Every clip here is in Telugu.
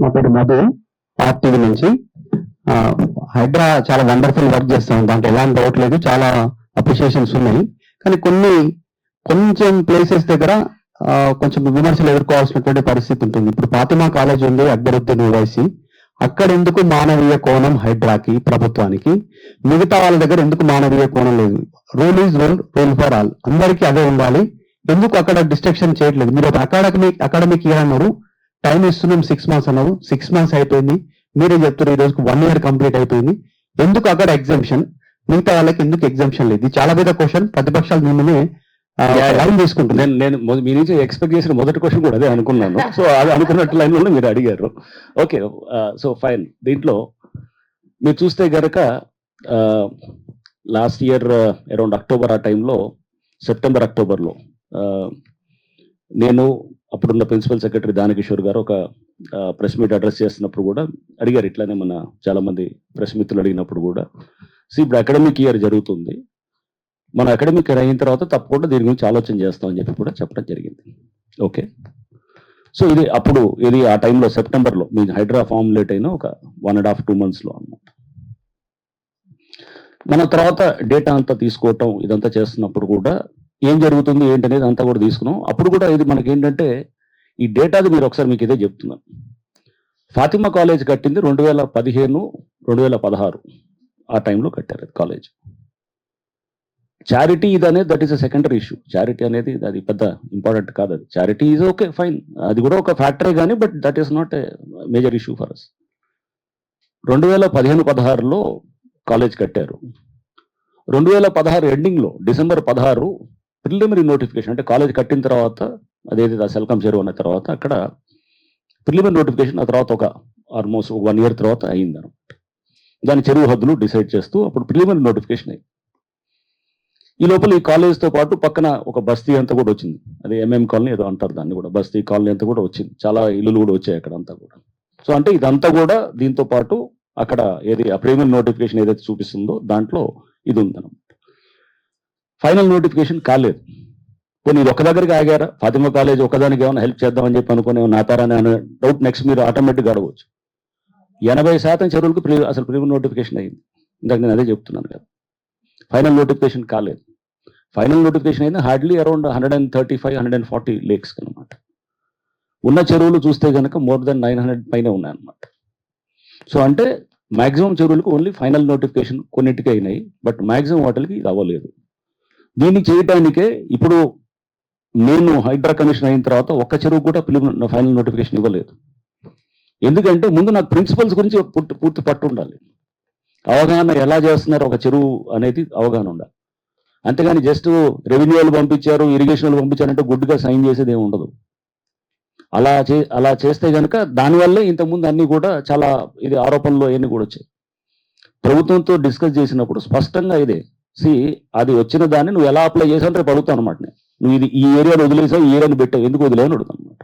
నా పేరు మధు, ఆర్టీవీ నుంచి. హైడ్రా చాలా వండర్ఫుల్ వర్క్ చేస్తాం, దాంట్లో ఎలాంటి డౌట్ లేదు, చాలా అప్రిషియేషన్స్ ఉన్నాయి. కానీ కొంచెం ప్లేసెస్ దగ్గర కొంచెం విమర్శలు ఎదుర్కోవాల్సినటువంటి పరిస్థితి ఉంటుంది. ఇప్పుడు ఫాతిమా కాలేజ్ ఉంది, అక్బరుద్దీన్ ఓవైసీ, అక్కడ ఎందుకు మానవీయ కోణం హైడ్రాకి, ప్రభుత్వానికి, మిగతా వాళ్ళ దగ్గర ఎందుకు మానవీయ కోణం లేదు? Rule is rule, rule for all, అందరికీ అదే ఉండాలి. ఎందుకు అక్కడ డిస్ట్రక్షన్ చేయట్లేదు? మీరు ఒక అకాడమిక్ ఇయర్ అన్నారు, టైం ఇస్తున్నాం 6 months అన్నారు, 6 months అయిపోయింది, మీరే చెప్తారు ఈ రోజుకు 1 year కంప్లీట్ అయిపోయింది. ఎందుకు అక్కడ ఎగ్జామ్షన్, మిగతా వాళ్ళకి ఎందుకు ఎగ్జామ్షన్ లేదు? ఇది చాలా పెద్ద క్వశ్చన్. ప్రతిపక్షాలు మిమ్మల్ని లైన్ తీసుకుంటున్నాను. నేను మీ నుంచి ఎక్స్పెక్ట్ చేసిన మొదటి క్వశ్చన్ కూడా అదే అనుకున్నాను. సో అది అనుకున్నట్టు లైన్లో మీరు అడిగారు. Okay, so fine. దీంట్లో మీరు చూస్తే గనక లాస్ట్ ఇయర్ అరౌండ్ అక్టోబర్ ఆ టైంలో, సెప్టెంబర్ అక్టోబర్లో నేను అప్పుడున్న ప్రిన్సిపల్ సెక్రటరీ దానకిషోర్ గారు ఒక ప్రెస్ మీట్ అడ్రస్ చేస్తున్నప్పుడు కూడా అడిగారు, ఇట్లానే మన చాలా మంది ప్రెస్ మిత్రులు అడిగినప్పుడు కూడా, ఇప్పుడు అకాడమిక్ ఇయర్ జరుగుతుంది, మన అకాడమిక్ ఇయర్ అయిన తర్వాత తప్పకుండా దీని గురించి ఆలోచన చేస్తామని చెప్పి కూడా చెప్పడం జరిగింది. ఓకే, సో ఇది ఆ టైంలో సెప్టెంబర్లో మీ హైడ్రా ఫార్ములేట్ అయిన ఒక 1.5-2 monthsలో అన్నమాట. మన తర్వాత డేటా అంతా తీసుకోవటం ఇదంతా చేస్తున్నప్పుడు కూడా ఏం జరుగుతుంది ఏంటనేది అంతా కూడా తీసుకున్నాం. అప్పుడు కూడా ఇది మనకి ఏంటంటే, ఈ డేటాది మీరు ఒకసారి మీకు ఇదే చెప్తున్నాను. ఫాతిమా కాలేజ్ కట్టింది 2015-2016 ఆ టైంలో కట్టారు అది కాలేజ్. చారిటీ ఇది అనేది that is a secondary issue. Charity అనేది అది పెద్ద ఇంపార్టెంట్ కాదు. అది చారిటీ ఈజ్ ఓకే, ఫైన్, అది కూడా ఒక ఫ్యాక్టరే కానీ, but that is not a major issue for us. 2015-16లో కాలేజ్ కట్టారు. 2016 ఎండింగ్లో December 16 ప్రిలిమినరీ నోటిఫికేషన్, అంటే కాలేజ్ కట్టిన తర్వాత అదేదైతే సెల్కమ్ చెరువు అన్న తర్వాత అక్కడ ప్రిలిమినరీ నోటిఫికేషన్, ఆ తర్వాత ఒక ఆల్మోస్ట్ 1 year తర్వాత అయింది అనమాట. దాని చెరువు హద్దులు డిసైడ్ చేస్తూ అప్పుడు ప్రిలిమినరీ నోటిఫికేషన్ అయింది. ఈ లోపల ఈ కాలేజ్తో పాటు పక్కన ఒక బస్తీ అంతా కూడా వచ్చింది, అది MM కాలనీ ఏదో అంటారు దాన్ని కూడా, బస్తీ కాలనీ అంతా కూడా వచ్చింది, చాలా ఇల్లులు కూడా వచ్చాయి అక్కడ అంతా కూడా. సో అంటే ఇదంతా కూడా దీంతో పాటు అక్కడ ఏది ఆ ప్రిలిమినరీ నోటిఫికేషన్ ఏదైతే చూపిస్తుందో దాంట్లో ఇది ఉందన్నమాట. ఫైనల్ నోటిఫికేషన్ కాలేదు. కొన్ని ఇది ఒక దగ్గరికి ఆగారా, ఫాతిమా కాలేజ్ ఒకదానికి ఏమైనా హెల్ప్ చేద్దామని చెప్పి అనుకునే నాతారని అనే డౌట్ నెక్స్ట్ మీరు ఆటోమేటిక్గా అడగవచ్చు. 80% చెరువులకు అసలు ప్రిలిమినరీ నోటిఫికేషన్ అయింది. ఇందాక నేను అదే చెప్తున్నాను కదా, ఫైనల్ నోటిఫికేషన్ కాలేదు. ఫైనల్ నోటిఫికేషన్ అయింది హార్డ్లీ అరౌండ్ 135-140 lakes అనమాట. ఉన్న చెరువులు చూస్తే కనుక మోర్ దెన్ 900 పైన ఉన్నాయన్నమాట. సో అంటే మాక్సిమం చెరువులకు ఓన్లీ ఫైనల్ నోటిఫికేషన్ కొన్నిటికి అయినాయి, బట్ మాక్సిమం వాటికి ఇది అవ్వలేదు. దీన్ని చేయడానికే ఇప్పుడు నేను హైడ్రా కమిషన్ అయిన తర్వాత ఒక్క చెరువు కూడా ఫైనల్ నోటిఫికేషన్ ఇవ్వలేదు. ఎందుకంటే ముందు నాకు ప్రిన్సిపల్స్ గురించి పూర్తి పట్టు ఉండాలి, అవగాహన ఎలా చేస్తున్నారు ఒక చెరువు అనేది అవగాహన ఉండాలి. అంతేగాని జస్ట్ రెవెన్యూ వాళ్ళు పంపించారు, ఇరిగేషన్ వాళ్ళు పంపించారంటే గుడ్డుగా సైన్ చేసేది ఏమి ఉండదు. అలా చేస్తే కనుక దానివల్లే ఇంతకుముందు అన్ని కూడా చాలా ఇది ఆరోపణలు అవన్నీ కూడా వచ్చాయి. ప్రభుత్వంతో డిస్కస్ చేసినప్పుడు స్పష్టంగా ఇదే, అది వచ్చిన దాన్ని నువ్వు ఎలా అప్లై చేసావు రేపు అడుగుతాను అనమాట. నువ్వు ఇది ఈ ఏరియాలో వదిలేసావు, ఈ ఏరియాని పెట్టావు, ఎందుకు వదిలేవని అడుగుతాను అనమాట.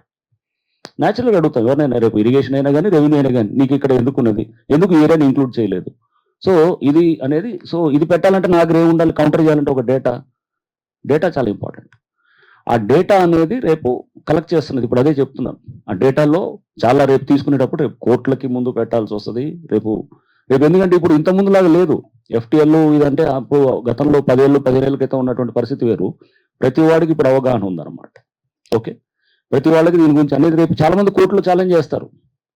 న్యాచురల్గా అడుగుతావు ఎవరినైనా, రేపు ఇరిగేషన్ అయినా కానీ రెవెన్యూ అయినా కానీ, నీకు ఇక్కడ ఎందుకున్నది, ఎందుకు ఈ ఏరియాని ఇంక్లూడ్ చేయలేదు. సో ఇది అనేది, సో ఇది పెట్టాలంటే నా దగ్గర ఏముండాలి, కౌంటర్ చేయాలంటే ఒక డేటా చాలా ఇంపార్టెంట్. ఆ డేటా అనేది రేపు కలెక్ట్ చేస్తున్నది. ఇప్పుడు అదే చెప్తున్నాను, ఆ డేటాలో చాలా రేపు తీసుకునేటప్పుడు రేపు కోర్టులకి ముందు పెట్టాల్సి వస్తుంది. రేపు ఎందుకంటే ఇప్పుడు ఇంత ముందులాగా లేదు. FTL ఇదంటే అప్పుడు గతంలో 10 ఏళ్ళ క్రితం ఉన్నటువంటి పరిస్థితి వేరు. ప్రతి వాడికి ఇప్పుడు అవగాహన ఉందన్నమాట. ఓకే, ప్రతి వాళ్ళకి దీని గురించి అనేది రేపు చాలా మంది కోర్టులో ఛాలెంజ్ చేస్తారు.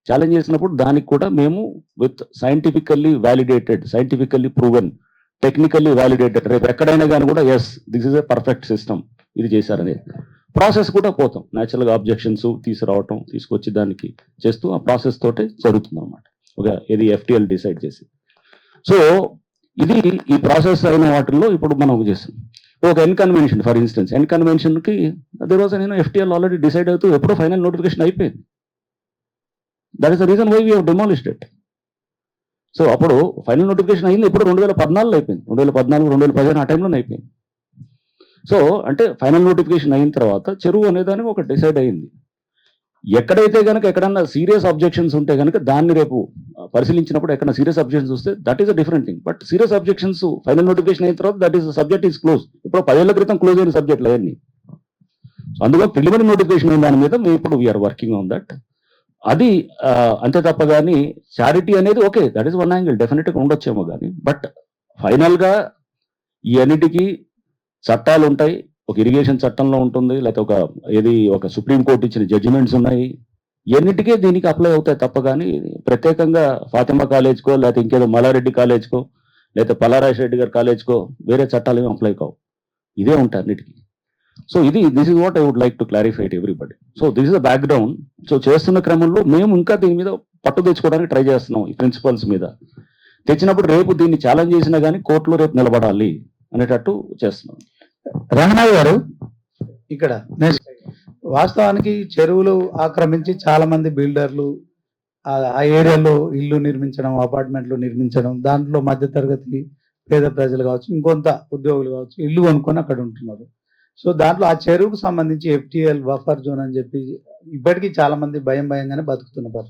ఛాలెంజ్ చేసినప్పుడు దానికి కూడా మేము with scientifically validated, scientifically proven, technically validated, రేపు ఎక్కడైనా కానీ కూడా as this is a perfect system ఇది చేశారనేది ప్రాసెస్ కూడా పోతాం. న్యాచురల్గా ఆబ్జెక్షన్స్ తీసుకొచ్చి దానికి చేస్తూ ఆ ప్రాసెస్ తోటే జరుగుతుంది అనమాట. ఇది FTL డిసైడ్ చేసి. సో ఇది ఈ ప్రాసెస్ అయిన వాటిల్లో ఇప్పుడు మనం చేస్తాం. ఒక ఎన్కన్వెన్షన్ ఫర్ ఇన్స్టెన్స్, ఎన్కన్వెన్షన్కి అదే రోజు నేను FTL ఆల్రెడీ డిసైడ్ అవుతూ ఎప్పుడో ఫైనల్ నోటిఫికేషన్ అయిపోయింది. That is the reason why we have demolished it. So అప్పుడు ఫైనల్ నోటిఫికేషన్ అయింది ఇప్పుడు 2014లో అయిపోయింది, 2014-2015 ఆ టైంలోనే అయిపోయింది. సో అంటే ఫైనల్ నోటిఫికేషన్ అయిన తర్వాత చెరువు అనేదానికి ఒక డిసైడ్ అయింది. ఎక్కడైతే కనుక ఎక్కడన్నా సీరియస్ అబ్జెక్షన్స్ ఉంటే కనుక దాన్ని రేపు పరిశీలించినప్పుడు ఎక్కడ సీరియస్ అబ్జెక్షన్స్ వస్తే that is a different thing. But serious objections final notification అయిన తర్వాత that is subject is close. ఇప్పుడు 10 ఏళ్ల క్రితం క్లోజ్ అయిన సబ్జెక్టులు అవన్నీ. అందులో ప్రిలిమినరీ నోటిఫికేషన్ అయిన దాని మీద మేము ఇప్పుడు వీఆర్ వర్కింగ్ ఆన్ దట్. అది అంతే తప్ప కానీ చారిటీ అనేది okay, that is one angle, డెఫినెట్గా ఉండొచ్చేమో కానీ, బట్ ఫైనల్గా ఈ అన్నిటికీ చట్టాలు ఉంటాయి. ఒక ఇరిగేషన్ చట్టంలో ఉంటుంది, లేకపోతే ఒక సుప్రీం కోర్టు ఇచ్చిన జడ్జిమెంట్స్ ఉన్నాయి. ఎన్నిటికీ దీనికి అప్లై అవుతాయి తప్ప కానీ ప్రత్యేకంగా ఫాతిమా కాలేజ్కో, లేకపోతే ఇంకేదో మల్లారెడ్డి కాలేజ్కో, లేకపోతే పల్లారాజ్ రెడ్డి గారి కాలేజ్కో వేరే చట్టాలు ఏమి అప్లై కావు. ఇదే ఉంటాయి అన్నిటికీ. So this is what I would like to clarify to everybody. So this is the background. So చేస్తున్న క్రమంలో మేము ఇంకా దీని మీద పట్టు తెచ్చుకోవడానికి ట్రై చేస్తున్నాం, ఈ ప్రిన్సిపల్స్ మీద. తెచ్చినప్పుడు రేపు దీన్ని ఛాలెంజ్ చేసినా కానీ కోర్టులో రేపు నిలబడాలి అనేటట్టు చేస్తున్నాం. రంగనాథ్ గారు, ఇక్కడ వాస్తవానికి చెరువులు ఆక్రమించి చాలా మంది బిల్డర్లు ఆ ఏరియాలో ఇల్లు నిర్మించడం, అపార్ట్మెంట్లు నిర్మించడం, దాంట్లో మధ్యతరగతి పేద ప్రజలు కావచ్చు, ఇంకొంత ఉద్యోగులు కావచ్చు, ఇల్లు కొనుక్కొని అక్కడ ఉంటున్నారు. సో దాంట్లో ఆ చెరువుకు సంబంధించి FTL బఫర్ జోన్ అని చెప్పి ఇప్పటికీ చాలా మంది భయంగానే బతుకుతున్నారు.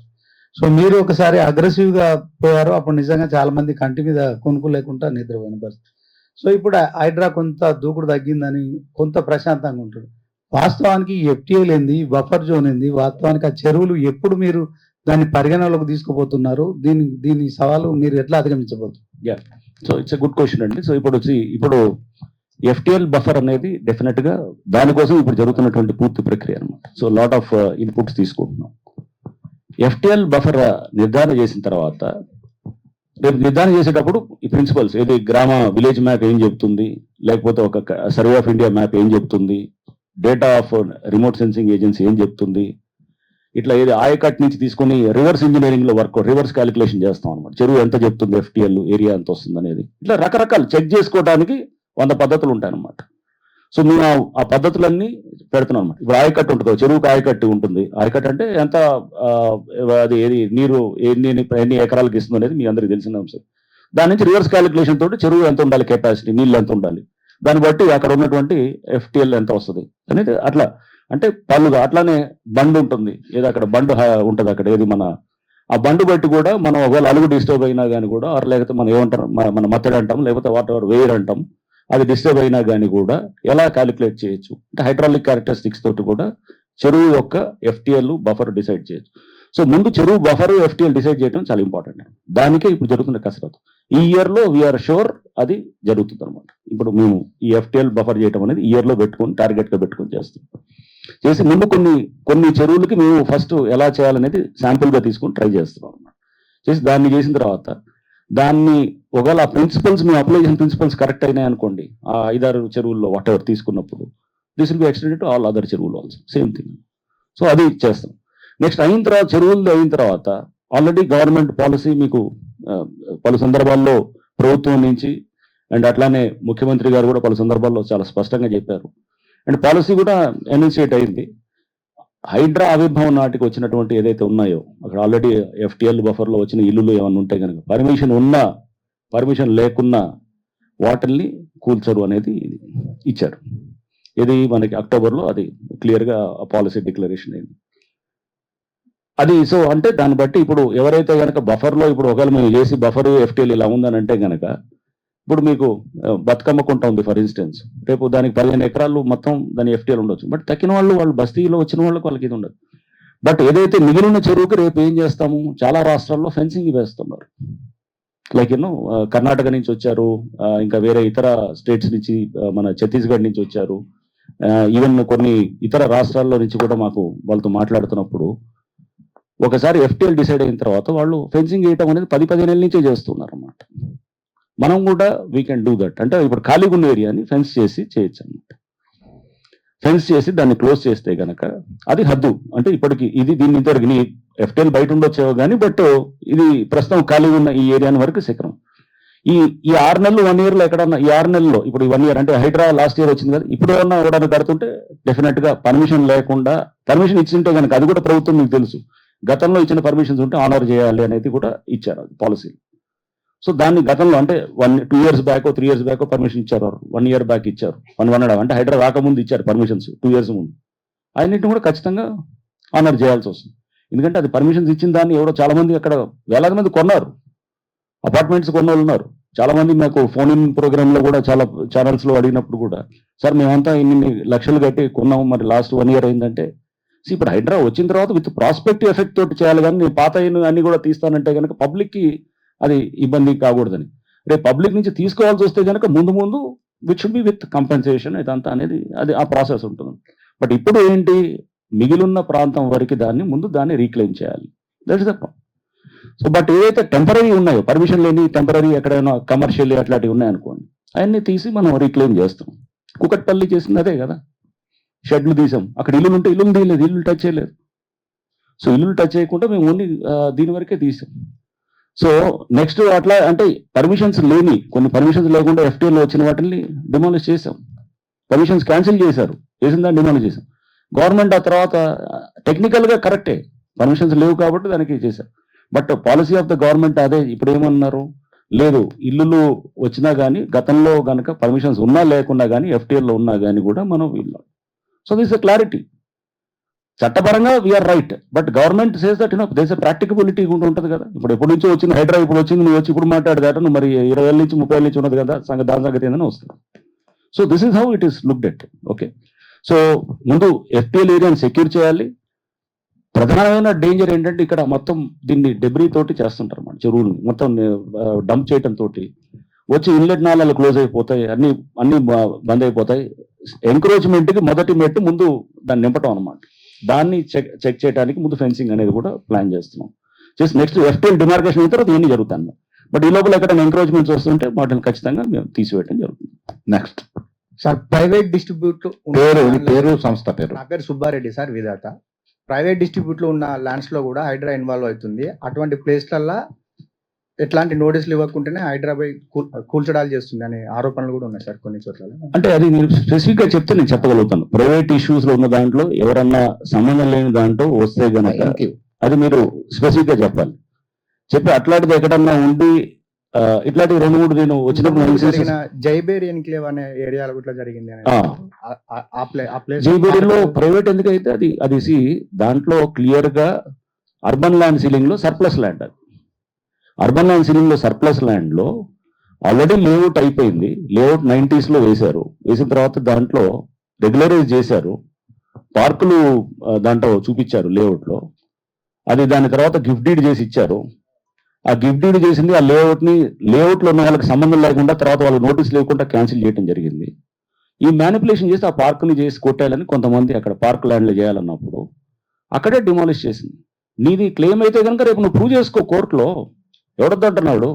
సో మీరు ఒకసారి అగ్రెసివ్ గా పోయారు, అప్పుడు నిజంగా చాలా మంది కంటి మీద కొనుక్కు లేకుండా నిద్రపోయిన పరిస్థితి. సో ఇప్పుడు హైడ్రా కొంత దూకుడు తగ్గిందని కొంత ప్రశాంతంగా ఉంటుంది. వాస్తవానికి FTL ఏంది, బఫర్ జోన్ ఏంది, వాస్తవానికి ఆ చెరువులు ఎప్పుడు మీరు దాన్ని పరిగణలోకి తీసుకుపోతున్నారు, దీని సవాలు మీరు ఎట్లా అధిగమించబోతున్నారు? So it's a good question అండి. సో ఇప్పుడు FTL బఫర్ అనేది డెఫినెట్ గా దానికోసం ఇప్పుడు జరుగుతున్నటువంటి పూర్తి ప్రక్రియ అనమాట. సో లాట్ ఆఫ్ ఇన్పుట్స్ తీసుకుంటున్నాం. FTL బఫర్ నిర్ధారణ చేసిన తర్వాత రేపు నిర్ధారణ చేసేటప్పుడు ఈ ప్రిన్సిపల్స్ ఏది విలేజ్ మ్యాప్ ఏం చెప్తుంది, లేకపోతే ఒక సర్వే ఆఫ్ ఇండియా మ్యాప్ ఏం చెప్తుంది, data of remote sensing agency ఏం చెప్తుంది, ఇట్లా ఏది ఆయకట్ నుంచి తీసుకొని రివర్స్ ఇంజనీరింగ్ లో రివర్స్ క్యాలిక్యులేషన్ చేస్తాం అనమాట. చెరువు ఎంత చెప్తుంది, FTL ఏరియా ఎంత వస్తుంది అనేది, ఇట్లా రకరకాలు చెక్ చేసుకోవడానికి 100 పద్ధతులు ఉంటాయన్నమాట. సో మేము ఆ పద్ధతులన్నీ పెడుతున్నాం అనమాట. ఇప్పుడు ఆయకట్టు ఉంటుంది, చెరువుకు ఆయకట్టు ఉంటుంది. ఆయకట్టు అంటే ఎంత అది ఏది నీరు ఎన్ని ఎకరాలకు ఇస్తుంది అనేది మీ అందరికి తెలిసిన అంశం. దాని నుంచి రివర్స్ క్యాలిక్యులేషన్ తోటి చెరువు ఎంత ఉండాలి, కెపాసిటీ, నీళ్ళు ఎంత ఉండాలి, దాన్ని బట్టి అక్కడ ఉన్నటువంటి FTL ఎంత వస్తుంది అనేది అట్లా. అంటే పళ్ళుగా అట్లానే బండ్ ఉంటుంది, ఏదో అక్కడ బండ్ ఉంటుంది, అక్కడ ఏది ఆ బండ్ బట్టి కూడా మనం ఒకవేళ అలుగు డిస్టర్బ్ అయినా కానీ కూడా, లేకపోతే మనం ఏమంటాం, మన మత్తడి అంటాం, లేకపోతే వాటర్ వేర్ అంటాం, అది డిస్టర్బ్ అయినా కానీ కూడా ఎలా క్యాలిక్యులేట్ చేయొచ్చు అంటే హైడ్రాలిక్ క్యారెక్టరిస్టిక్స్ తోటి కూడా చెరువు యొక్క FTL బఫర్ డిసైడ్ చేయొచ్చు. సో ముందు చెరువు బఫర్ FTL డిసైడ్ చేయడం చాలా ఇంపార్టెంట్. దానికే ఇప్పుడు జరుగుతున్న కసరత్తు. ఈ ఇయర్ లో వీఆర్ షూర్ అది జరుగుతుంది అనమాట. ఇప్పుడు మేము ఈ FTL బఫర్ చేయడం అనేది ఇయర్ లో పెట్టుకొని టార్గెట్ గా పెట్టుకొని చేస్తాం. చేసి ముందు కొన్ని చెరువులకి మేము ఫస్ట్ ఎలా చేయాలనేది శాంపుల్ గా తీసుకొని ట్రై చేస్తున్నాం అనమాట. చేసి దాన్ని చేసిన తర్వాత దాన్ని ఒకవేళ ఆ ప్రిన్సిపల్స్ మేము అప్లై చేసిన ప్రిన్సిపల్స్ కరెక్ట్ అయినాయి అనుకోండి, ఆ 5-6 చెరువుల్లో వాట్ ఎవర్ తీసుకున్నప్పుడు this will be extended to all other చెరువులు ఆల్సో, సేమ్ థింగ్. సో అది చేస్తాం. నెక్స్ట్ చెరువులు అయిన తర్వాత ఆల్రెడీ గవర్నమెంట్ పాలసీ మీకు పలు సందర్భాల్లో ప్రభుత్వం నుంచి అండ్ అట్లానే ముఖ్యమంత్రి గారు కూడా పలు సందర్భాల్లో చాలా స్పష్టంగా చెప్పారు. అండ్ పాలసీ కూడా ఎన్యూన్సియేట్ అయింది. హైడ్రా ఆవిర్భావం నాటికి వచ్చినటువంటి ఏదైతే ఉన్నాయో అక్కడ ఆల్రెడీ FTL బఫర్లో వచ్చిన ఇల్లులు ఏమన్నా ఉంటే కనుక పర్మిషన్ ఉన్నా పర్మిషన్ లేకున్నా వాటిల్ని కూల్చరు అనేది ఇచ్చారు. ఇది మనకి అక్టోబర్లో అది క్లియర్గా పాలసీ డిక్లరేషన్ అయింది. అది సో అంటే దాన్ని బట్టి ఇప్పుడు ఎవరైతే కనుక బఫర్లో ఇప్పుడు ఒకవేళ మేము చేసి బఫర్ FTL ఇలా ఉందని అంటే కనుక ఇప్పుడు మీకు బతుకమ్మ కుంట ఉంది ఫర్ ఇన్స్టెన్స్, రేపు దానికి 15 ఎకరాలు మొత్తం దాని FTL ఉండొచ్చు. బట్ తక్కిన వాళ్ళు బస్తీలో వచ్చిన వాళ్ళకి ఇది ఉండదు. బట్ ఏదైతే మిగిలిన చెరువుకి రేపు ఏం చేస్తాము, చాలా రాష్ట్రాల్లో ఫెన్సింగ్ వేస్తున్నారు. లైక్ కర్ణాటక నుంచి వచ్చారు, ఇంకా వేరే ఇతర స్టేట్స్ నుంచి, మన ఛత్తీస్గఢ్ నుంచి వచ్చారు, ఈవెన్ కొన్ని ఇతర రాష్ట్రాల్లో నుంచి కూడా మాకు వాళ్ళతో మాట్లాడుతున్నప్పుడు ఒకసారి FTL డిసైడ్ అయిన తర్వాత వాళ్ళు ఫెన్సింగ్ వేయటం అనేది 10-15 ఏళ్ళ నుంచే చేస్తున్నారు అన్నమాట. మనం కూడా వీ కెన్ డూ దట్. అంటే ఇప్పుడు ఖాళీగా ఉన్న ఏరియాని ఫెన్స్ చేసి చేయొచ్చు అనమాట. ఫెన్స్ చేసి దాన్ని క్లోజ్ చేస్తే కనుక అది హద్దు. అంటే ఇప్పటికి దీన్ని ఇంతవరకు FTL బయట ఉండొచ్చేవో కానీ, బట్ ఇది ప్రస్తుతం ఖాళీగా ఉన్న ఈ ఏరియాని వరకు శిఖరం. ఈ 6 నెలలు 1 year లో ఎక్కడన్నా ఈ 6 నెలల్లో ఇప్పుడు 1 year అంటే హైడ్రా లాస్ట్ ఇయర్ వచ్చింది కదా, ఇప్పుడు ఏమన్నా ఎవడన్నా కడుతుంటే డెఫినెట్ గా పర్మిషన్ లేకుండా, పర్మిషన్ ఇచ్చింటే కనుక అది కూడా ప్రభుత్వం మీకు తెలుసు గతంలో ఇచ్చిన పర్మిషన్స్ ఉంటే ఆనర్ చేయాలి అనేది కూడా ఇచ్చారు పాలసీ. సో దాన్ని గతంలో అంటే 2 years back 3 years back permission ఇచ్చారు, 1 year బ్యాక్ ఇచ్చారు, 1.5 అంటే హైడ్రా రాకముందు ఇచ్చారు పర్మిషన్స్ 2 years ముందు. అన్నింటిని కూడా ఖచ్చితంగా ఆనర్ చేయాల్సి వస్తుంది. ఎందుకంటే అది పర్మిషన్స్ ఇచ్చిన దాన్ని ఎవరో చాలా మంది అక్కడ వేలాది మంది కొన్నారు, అపార్ట్మెంట్స్ కొన్న వాళ్ళు ఉన్నారు. చాలా మంది నాకు ఫోన్ ఇన్ ప్రోగ్రామ్ లో కూడా చాలా ఛానల్స్ లో అడిగినప్పుడు కూడా, సార్ మేమంతా ఇన్ని లక్షలు కట్టి కొన్నాము, మరి లాస్ట్ 1 year అయిందంటే సో ఇప్పుడు హైడ్రా వచ్చిన తర్వాత విత్ ప్రాస్పెక్టివ్ ఎఫెక్ట్ తోటి చేయాలి, కానీ నేను పాత అన్ని కూడా తీస్తానంటే కనుక పబ్లిక్కి అది ఇబ్బంది కాకూడదని. రేపు పబ్లిక్ నుంచి తీసుకోవాల్సి వస్తే కనుక ముందు which should be with compensation ఇదంతా అనేది అది ఆ ప్రాసెస్ ఉంటుంది. బట్ ఇప్పుడు ఏంటి, మిగిలిన ప్రాంతం వరకు దాన్ని రీక్లెయిమ్ చేయాలి. That is the problem. So but ఏదైతే టెంపరీ ఉన్నాయో, పర్మిషన్ లేని టెంపరీ ఎక్కడైనా కమర్షియల్ అట్లాంటివి ఉన్నాయనుకోండి, అవన్నీ తీసి మనం రీక్లెయిమ్ చేస్తాం. కుకట్పల్లి చేసింది అదే కదా, షెడ్లు తీసాం, అక్కడ ఇల్లులు ఉంటే ఇల్లు తీయలేదు, ఇల్లు టచ్ చేయలేదు. సో ఇల్లు టచ్ చేయకుండా మేము ఓన్లీ దీని వరకే తీసాం. సో నెక్స్ట్ అట్లా అంటే పర్మిషన్స్ లేని, కొన్ని పర్మిషన్స్ లేకుండా ఎఫ్టీఎల్లో వచ్చిన వాటిని డిమాలిష్ చేసాం. పర్మిషన్స్ క్యాన్సిల్ చేశారు, చేసిన దాన్ని డిమాలిష్ చేసాం. గవర్నమెంట్ ఆ తర్వాత టెక్నికల్గా కరెక్టే, పర్మిషన్స్ లేవు కాబట్టి దానికి చేశారు. But policy of the government అదే. ఇప్పుడు ఏమన్నారు, లేదు ఇల్లులు వచ్చినా కానీ గతంలో కనుక పర్మిషన్స్ ఉన్నా లేకున్నా కానీ ఎఫ్టీఎల్లో ఉన్నా కానీ కూడా మనం వీళ్ళు. So this a clarity. చట్టపరంగా we are right, but government says that దేశ ప్రాక్టికబిలిటీ కూడా ఉంటుంది కదా. ఇప్పుడు ఎప్పటి నుంచో వచ్చింది హైడ్రా, ఇప్పుడు వచ్చింది, నువ్వు వచ్చి ఇప్పుడు మాట్లాడదాట, నువ్వు మరి 20 ఏళ్ళ నుంచి 30 ఏళ్ళ నుంచి ఉన్నది కదా దాని సంగతి ఏందని వస్తుంది. So this is how it is looked at. Okay, so ముందు ఎఫ్టీఎల్ ఏరియాని సెక్యూర్ చేయాలి. ప్రధానమైన డేంజర్ ఏంటంటే ఇక్కడ మొత్తం దీన్ని డెబ్రీ తోటి చేస్తుంటారు అన్నమాట, చెరువులు మొత్తం డంప్ చేయటం తోటి వచ్చి ఇన్లెట్ నాళాలు క్లోజ్ అయిపోతాయి, అన్ని బంద్ అయిపోతాయి. ఎంక్రోచ్మెంట్కి మొదటి మెట్టు ముందు దాన్ని నింపటం అనమాట. దాన్ని చెక్ చేయడానికి ముందు ఫెన్సింగ్ అనేది కూడా ప్లాన్ చేస్తున్నాం. చేసి నెక్స్ట్ ఎఫ్టీఎల్ డిమార్కేషన్ అయిన తర్వాత ఇవన్నీ జరుగుతాయి. బట్ ఈ లోపల ఎక్కడ ఎంక్రోచ్మెంట్స్ వస్తుంటే వాటిని ఖచ్చితంగా మేము తీసివేయడం జరుగుతుంది. నెక్స్ట్ సార్, ప్రైవేట్ డిస్ట్రిబ్యూట్ పేరు సంస్థ పేరు. నా పేరు సుబ్బారెడ్డి సార్, విధాత. ప్రైవేట్ డిస్ట్రిబ్యూట్ లో ఉన్న ల్యాండ్స్ లో కూడా హైడ్రా ఇన్వాల్వ్ అవుతుంది. అటువంటి ప్లేస్లల్లో ఎట్లాంటి నోటీసులు ఇవ్వకుండానే హైదరాబాద్ కూల్చడాలు చేస్తుంది అనే ఆరోపణలు కూడా ఉన్నాయి సార్ కొన్ని చోట్ల. అంటే అది నేను స్పెసిఫిక్ గా చెప్తే నేను చెప్పగలుగుతాను. ప్రైవేట్ ఇష్యూస్ లో ఉన్న దాంట్లో ఎవరన్నా సంబంధం లేని దాంట్లో వస్తే గనక అది మీరు స్పెసిఫిక్ గా చెప్పాలి. చెప్పి అట్లాంటిది ఎక్కడన్నా ఉండి ఇట్లాంటి 2-3 నేను వచ్చినప్పుడు జైబేరి ఎన్క్లేవ్ అనే ఏరియాలో ఇట్లా జరిగింది. జైబేరిలో ప్రైవేట్ ఎందుకైతే అది దాంట్లో క్లియర్ గా అర్బన్ ల్యాండ్ సీలింగ్ లో సర్ప్లస్ ల్యాండ్, అది అర్బన్ ల్యాండ్ సీలింగ్ లో సర్ప్లస్ ల్యాండ్ లో ఆల్రెడీ లేఅవుట్ అయిపోయింది. లేఅవుట్ 90s లో వేశారు. వేసిన తర్వాత దాంట్లో రెగ్యులరైజ్ చేశారు, పార్కులు దాంట్లో చూపించారు లేఅవుట్ లో. అది దాని తర్వాత గిఫ్ట్ డీడ్ చేసి ఇచ్చారు. ఆ గిఫ్ట్ డీడ్ చేసింది ఆ లేఅవుట్ లో ఉన్న వాళ్ళకి సంబంధం లేకుండా తర్వాత వాళ్ళు నోటీస్ లేకుండా క్యాన్సిల్ చేయడం జరిగింది. ఈ మ్యానిపులేషన్ చేసి ఆ పార్కుని చేసి కొట్టాలని కొంతమంది అక్కడ పార్క్ ల్యాండ్లో చేయాలన్నప్పుడు అక్కడే డిమాలిష్ చేసింది. నీది క్లెయిమ్ అయితే కనుక రేపు నువ్వు ప్రూవ్ చేసుకో కోర్టులో. ఎవడొద్దంటున్నాడు,